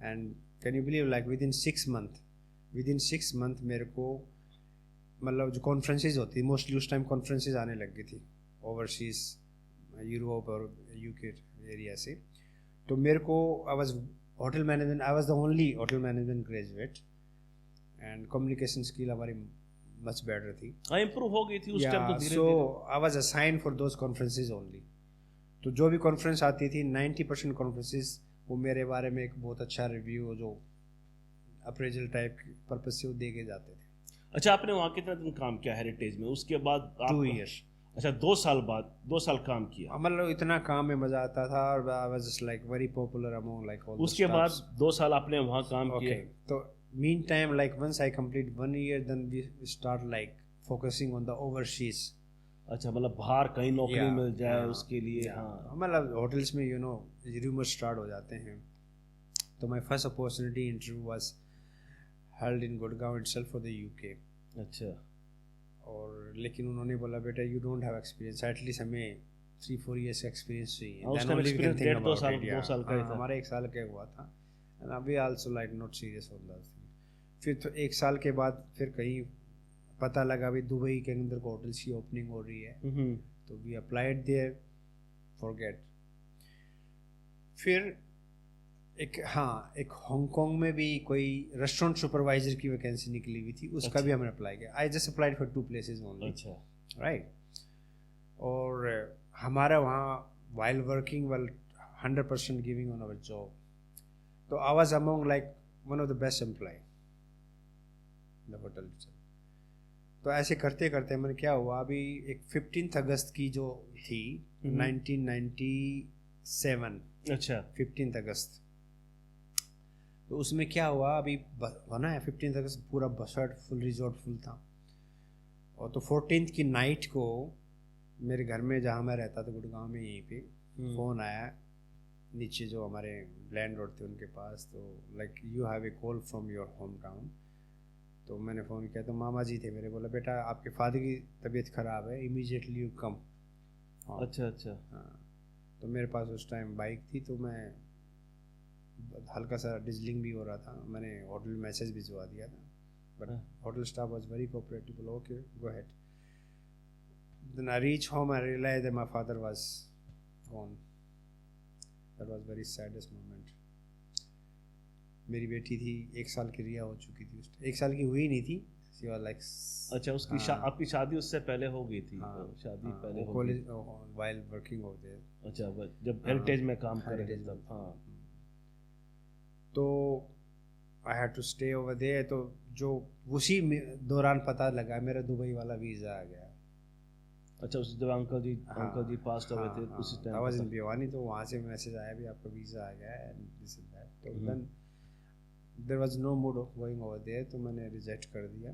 And can you believe, like with in 6 month मेरे को, मतलब जो कॉन्फ्रेंसेज होती, मोस्टली उस टाइम कॉन्फ्रेंसेज आने लग गई थी ओवरसीज, यूरोप और UK एरिया से। तो मेरे को I was the only hotel management graduate, and communication skill हमारी मच बेटर थी। हाँ, इम्प्रूव हो गई थी उस टाइम तो धीरे सो धीरे। I was assign for those conferences only. तो जो भी कॉन्फ्रेंस आती थी, 90% कॉन्फ्रेंसेज वो मेरे बारे में एक बहुत अच्छा रिव्यू, जो अप्रेजल टाइप पर्पज से वो दे के जाते थे। अच्छा, आपने वहाँ कितना दिन काम किया हेरिटेज में? उसके बाद 2 years। अच्छा, 2 साल बाद 2 साल काम किया। मतलब इतना काम में मजा आता था, और I was just like very popular among like all. उसके बाद 2 साल आपने वहाँ काम किया। तो mean time, like once I complete 1 year, then we start like focusing on the overseas. अच्छा, मतलब बाहर कहीं नौकरी मिल जाए उसके लिए। हाँ, मतलब होटल्स में रूमर स्टार्ट हो जाते हैं। तो my first opportunity interview was held in Gurgaon itself for the UK। अच्छा, और लेकिन उन्होंने बोला, बेटा you don't have experience, at least हमें 3-4 years एक्सपीरियंस चाहिए। उस टाइम एक्सपीरियंस 2 साल का ही था। हमारा 1 साल का हुआ था। एंड अभी also like not serious on that. फिर तो 1 साल के बाद फिर कहीं पता लगा भी दुबई के अंदर होटल्स की ओपनिंग हो रही है, तो वी अप्लाइड देयर, फॉरगेट। फिर एक हांगकांग में भी कोई रेस्टोरेंट सुपरवाइजर की वैकेंसी निकली हुई थी, उसका अच्छा। भी हमने अप्लाई किया. I just applied for 2 places only. अच्छा. राइट. और हमारा वहाँ while working, well, 100% giving on our job. तो I was among like one of the best employee in the hotel itself. तो ऐसे करते करते मैंने क्या हुआ, अभी एक 15 अगस्त की जो थी 1997. अच्छा. 15 अगस्त. तो उसमें क्या हुआ, अभी होना है 15 अगस्त, पूरा बसट फुल, रिजॉर्ट फुल था. और तो 14 की नाइट को मेरे घर में, जहाँ मैं रहता था गुड़गांव में, यहीं पे फ़ोन आया नीचे जो हमारे लैंडलॉर्ड थे उनके पास. तो like you have a call from your home town. तो मैंने फ़ोन किया तो मामा जी थे मेरे. बोला बेटा आपके फादर की तबीयत ख़राब है, इमीडिएटली यू कम. अच्छा. अच्छा. हाँ. तो मेरे पास उस टाइम बाइक थी, तो मैं हल्का सा डिजलिंग भी हो रहा था, मैंने होटल मैसेज भिजवा दिया था. But hotel staff was very cooperative. Okay go ahead. Then I reached home, I realized that my father was gone. That was very saddest moment. मेरी बेटी थी 1 साल की, रिया हो चुकी थी. 1 साल की हुई नहीं थी. She was like. अच्छा. उसकी आपकी शादी उससे पहले हो गई थी? हाँ, शादी पहले हो गई. While working over there. अच्छा. जब हेरिटेज में काम कर रहे थे तब. हाँ. तो I had to stay over there. तो जो उसी दौरान पता लगा मेरा दुबई वाला वीज़ा आ गया. अच्छा. उस जब अंकल जी पास्ट हुए थे उसी time. I was in Bhiwani, तो वहाँ से मैसेज आया भी आपका वीज़ा आ गया है and this and that. तो then there was no mood of going over there, तो मैंने रिजेक्ट कर दिया.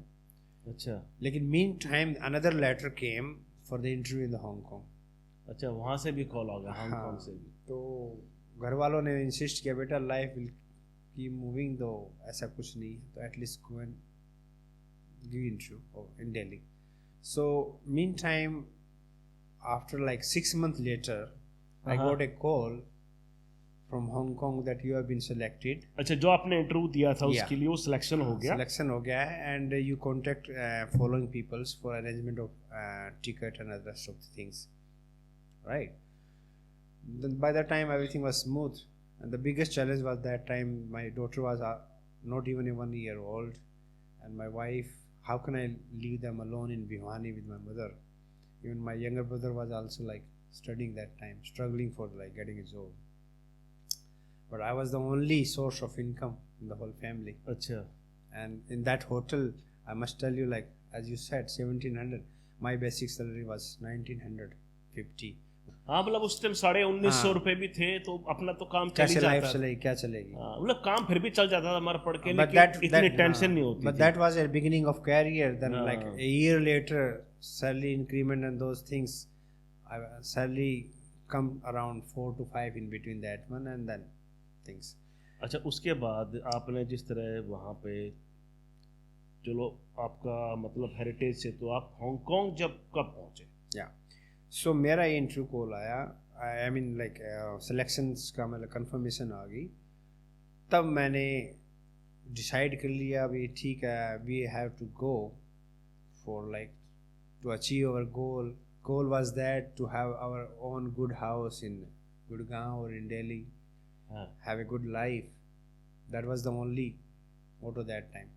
अच्छा. लेकिन mean time another letter came for the interview in the Hong Kong. अच्छा. वहाँ से भी कॉल आ गया हांगकांग से भी. तो घर वालों ने इंसिस्ट किया बेटा लाइफ विल कीप मूविंग, तो ऐसा कुछ नहीं है, तो at least go and give interview in Delhi. So mean time after like 6 months later, I got a call from Hong Kong that you have been selected. अच्छा. जो आपने इंटरव्यू दिया था उसके लिए वो सिलेक्शन हो गया. सिलेक्शन हो गया है and you contact following peoples for arrangement of ticket and other rest of the things. Right. Then by that time everything was smooth, and the biggest challenge was that time my daughter was not even 1 year old, and my wife, how can I leave them alone in Bhiwani with my mother? Even my younger brother was also like studying that time, struggling for like getting a job. But I was the only source of income in the whole family. अच्छा. And in that hotel, I must tell you, like as you said, 1700. My basic salary was 1950. हाँ, मतलब उस time 1950 रुपए भी थे, तो अपना तो काम चल ही कैसे लाइफ जाता. चलेगी, क्या चलेगी. मतलब काम फिर भी चल जाता था हमारा पढ़ के, But लेकिन इतनी टेंशन नहीं होती But थी. that was a beginning of career. Then like a year later, salary increment and those things, salary come around 4 to 5 in between that one, and then things. अच्छा. उसके बाद आपने जिस तरह वहाँ पे, चलो आपका मतलब हेरिटेज से, तो आप हांगकांग जब कब पहुँचे? Yeah. So मेरा इंटरव्यू कॉल आया, आई मीन लाइक सिलेक्शंस का मतलब कंफर्मेशन आ गई. तब मैंने डिसाइड कर लिया अभी ठीक है, we have to go for like to achieve our goal. Goal was that to have our own good house in Gurgaon or in Delhi, have a good life. That was the only motto that time.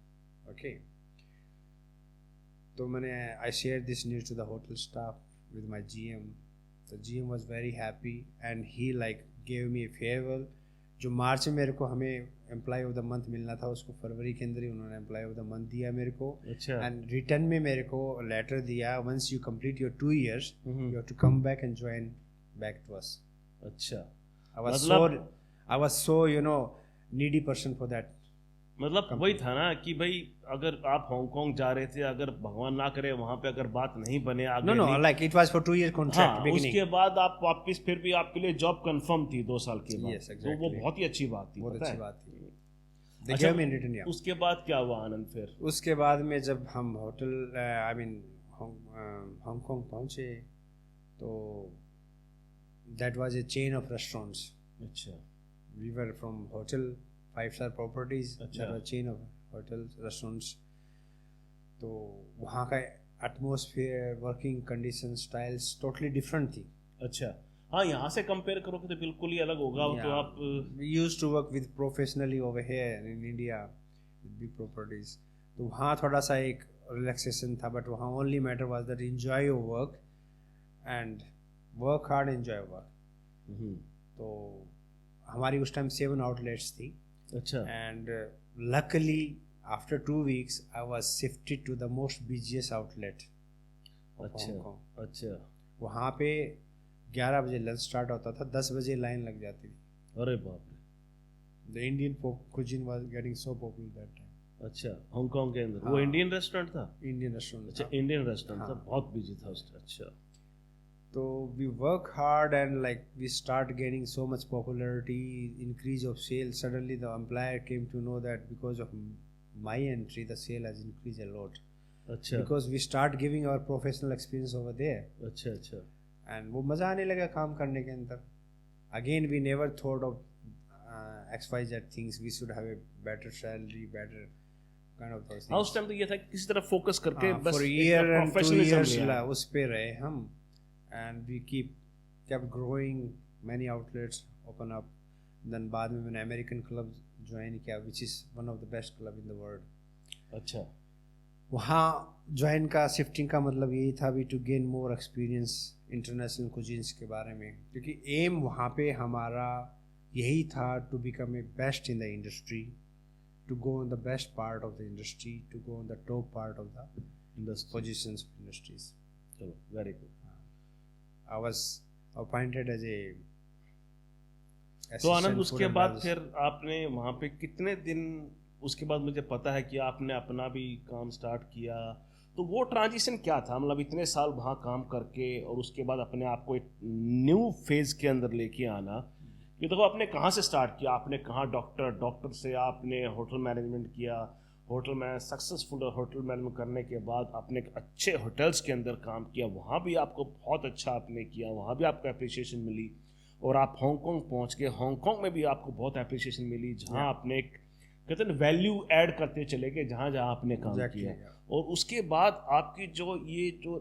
Okay. So I shared this news to the hotel staff with my GM. The GM was very happy and he like gave me a farewell. जो मार्च में मेरे को हमें employ of the month मिलना था, उसको फरवरी के अंदर ही उन्होंने एम्प्लॉय ऑफ द मंथ दिया मेरे को. अच्छा. एंड रिटर्न में मेरे को लेटर दिया, once you complete your 2 years you have to come back and join back to us. अच्छा. I was so needy person for that. मतलब वही था ना कि भाई अगर आप हांगकांग जा रहे थे, अगर भगवान ना करे वहाँ पे अगर बात नहीं बने आगे, no like it was for 2 year contract. हाँ, beginning. उसके बाद आप वापस फिर भी आपके लिए जॉब कंफर्म थी 2 साल के बाद. Yes, exactly. तो वो बहुत ही अच्छी बात थी. बहुत अच्छी बात थी. They अच्छा. gave me in return, yeah. उसके बाद क्या हुआ आनंद फिर? उसके बाद में जब हम होटल आई मीन हांगकांग पहुँचे, तो that was a chain of restaurants. अच्छा. We were from hotel 5-star properties. अच्छा. That was chain of hotels, restaurants. तो वहाँ का atmosphere, working condition, styles totally different थी. अच्छा. हाँ, यहाँ से कंपेयर करोगे तो बिल्कुल ही अलग होगा। वो तो आप we used to work with professionally over here in India with big properties. तो वहाँ थोड़ा सा एक relaxation था, but वहाँ only matter was that enjoy your work and work hard, enjoy work. तो हमारी उस टाइम 7 outlets थी. अच्छा And luckily after 2 weeks I was shifted to the most busiest outlet of अच्छा Hong Kong. अच्छा, वहाँ पे 11 बजे लंच स्टार्ट होता था, 10 बजे लाइन लग जाती थी. अरे बाप रे। The Indian cuisine was getting so popular that time. अच्छा, हांगकांग के अंदर हाँ। वो इंडियन रेस्टोरेंट था? Indian restaurant. अच्छा, था. इंडियन रेस्टोरेंट था, हाँ. बहुत बिजी था उस टाइम। अच्छा So we work hard and like we start gaining so much popularity, increase of sales. Suddenly the employer came to know that because of my entry, the sale has increased a lot. अच्छा Because we start giving our professional experience over there. अच्छा अच्छा, And वो मज़ा आने लगा काम करने के अंदर. Again we never thought of XYZ things. We should have a better salary, better kind of those things. हाँ उस टाइम तो ये था कि किसी तरह फोकस करके बस For a year and 2 professionalism years लिया। उस पे रहे हम. And we kept growing, many outlets open up. Then बाद में मैंने American club join किया, which is one of the best club in the world. अच्छा वहाँ ज्वाइन का शिफ्टिंग का मतलब यही था भी to gain more experience international cuisines के बारे में, क्योंकि एम वहाँ पे हमारा यही था to become a best in the industry, to go on the best part of the industry, to go on the top part of the industry. Positions of industries. चलो very good. I was appointed as a तो आनंद उसके बाद फिर आपने वहाँ पे कितने दिन, उसके बाद मुझे पता है कि आपने अपना भी काम स्टार्ट किया, तो वो ट्रांजिशन क्या था? मतलब इतने साल वहाँ काम करके और उसके बाद अपने आप को एक न्यू फेज के अंदर लेके आना, ये देखो आपने कहाँ से स्टार्ट किया, आपने कहाँ डॉक्टर से आपने होटल मैनेजमेंट किया, होटल में सक्सेसफुल होटल मैनेजमेंट करने के बाद आपने एक अच्छे होटल्स के अंदर काम किया, वहाँ भी आपको बहुत अच्छा आपने किया, वहाँ भी आपको अप्रिसिएशन मिली, और आप हांगकांग पहुँच गए, हांगकांग में भी आपको बहुत अप्रिसिएशन मिली, जहाँ आपने एक कहते हैं वैल्यू ऐड करते चले गए जहाँ जहाँ आपने काम किया। और उसके बाद आपकी जो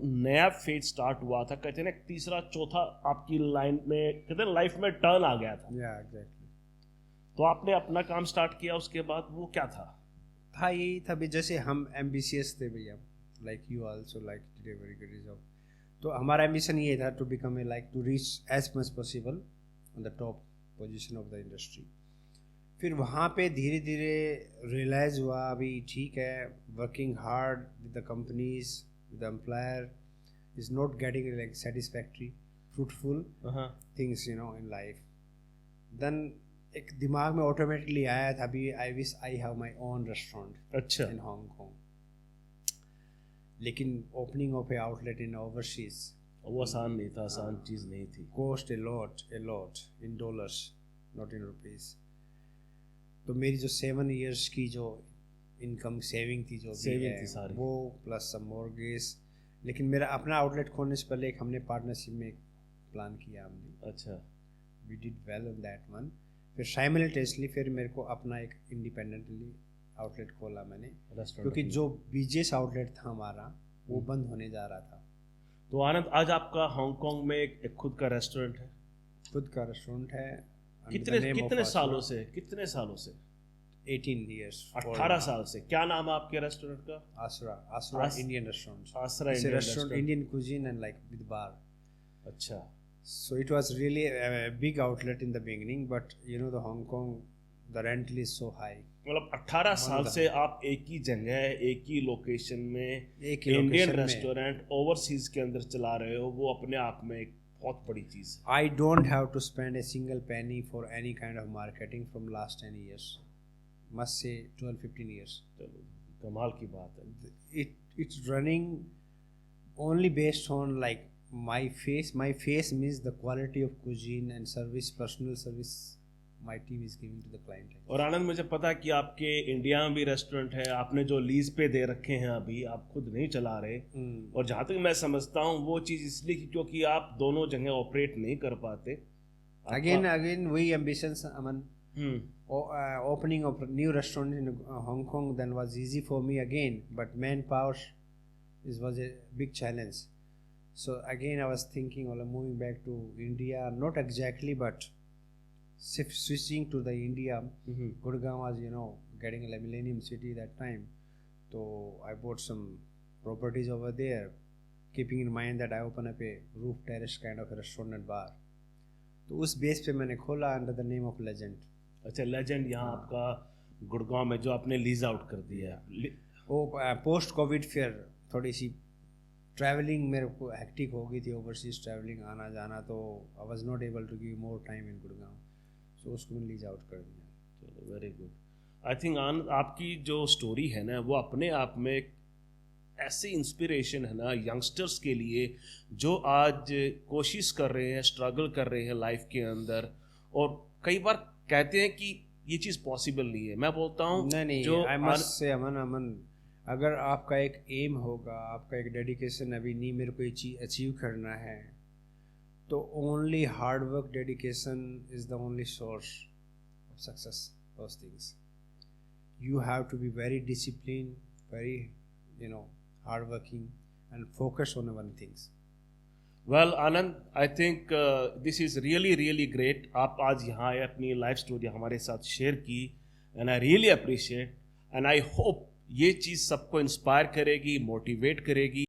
नया फेज स्टार्ट हुआ था, कहते हैं ना तीसरा चौथा आपकी लाइन में कहते हैं लाइफ में टर्न आ गया था। एग्जैक्टली। तो आपने अपना काम स्टार्ट किया, उसके बाद वो क्या था? यही था भी जैसे हम एम्बिशियस थे भैया, like you also like did a very good result, तो हमारा एम्बिशन ये था to become a like to reach as much possible on the top position of the industry. फिर वहाँ पे धीरे धीरे रियलाइज़ हुआ अभी ठीक है, working hard with the companies with the employer is not getting like satisfactory fruitful things in life. Then एक दिमाग में ऑटोमेटिकली आया था अभी I wish I have my own restaurant अच्छा इन हांगकांग, लेकिन opening of a outlet in overseas वो आसान नहीं था, आसान चीज़ नहीं थी, cost a lot in dollars not in rupees. तो मेरी जो 7 years की जो इनकम सेविंग थी जो भी है सारी, वो प्लस सम मॉर्गेज, लेकिन मेरा अपना आउटलेट खोलने से पहले एक हमने पार्टनरशिप में एक प्लान किया हमने। अच्छा we did well on that one. फिर साइमल्टेनियसली फिर मेरे को अपना एक इंडिपेंडेंटली आउटलेट खोला मैंने, क्योंकि जो बीजेस आउटलेट था हमारा वो बंद होने जा रहा था। तो आनंद आज आपका हांगकांग में एक खुद का रेस्टोरेंट है? खुद का रेस्टोरेंट है। कितने सालों से? 18 years 18 साल से। क्या नाम है आपके रेस्टोरेंट का? आसरा इंडियन रेस्टोरेंट। आसरा Indian restaurant, Indian cuisine and like with bar. अच्छा। So it was really a big outlet in the beginning, but the Hong Kong, the rental is so high. मतलब 18 साल से आप एक ही जगह, एक ही लोकेशन में इंडियन रेस्टोरेंट ओवरसीज के अंदर चला रहे हो, वो अपने आप में एक बहुत बड़ी चीज है। I don't have to spend a single penny for any kind of marketing from last 10 years. Must say 12-15 years. चलो कमाल की बात है। It's running only based on like my face. My face means the quality of cuisine and service, personal service my team is giving to the client. और आनंद मुझे पता है कि आपके इंडिया में भी रेस्टोरेंट है, आपने जो लीज पे दे रखे हैं अभी, आप खुद नहीं चला रहे, और जहाँ तक मैं समझता हूँ वो चीज़ इसलिए क्योंकि आप दोनों जगह ऑपरेट नहीं कर पाते। Again we ambitions, Aman. Opening of new restaurant in Hong Kong then was easy for me again, but manpower was a big challenge. So again, I was thinking of moving back to India, not exactly, but switching to the India. Gurgaon was, getting a millennium city that time. So I bought some properties over there, keeping in mind that I open up a roof terrace kind of a restaurant and bar. तो उस base पे मैंने खोला under the name of legend. अच्छा, legend यहाँ आपका गुड़गांव में जो आपने लीज आउट कर दिया है. वो पोस्ट कोविड फिर थोड़ी सी ट्रैवलिंग मेरे को हेक्टिक हो गई थी, ओवरसीज ट्रैवलिंग आना जाना, तो I was not able to give more time in Gurgaon, so उसको मैंने लीज आउट कर दिया. चलो, वेरी गुड. आई थिंक आपकी जो स्टोरी है ना, वो अपने आप में एक ऐसी इंस्पिरेशन है ना यंगस्टर्स के लिए जो आज कोशिश कर रहे हैं, स्ट्रगल कर रहे हैं लाइफ के अंदर, और कई बार कहते हैं कि ये चीज़ पॉसिबल नहीं है. मैं बोलता हूँ नहीं, जो आई मस्ट से अमन, अगर आपका एक एम होगा, आपका एक डेडिकेशन, अभी नहीं मेरे को ये चीज़ अचीव करना है, तो only hard work, dedication is the only source of success. Those things you have to be very disciplined, very hardworking, and focus on one things. Well, Anand, I think this is really really great. आप आज यहाँ आए, अपनी life story हमारे साथ share की, and I really appreciate, and I hope ये चीज़ सबको इंस्पायर करेगी, मोटिवेट करेगी.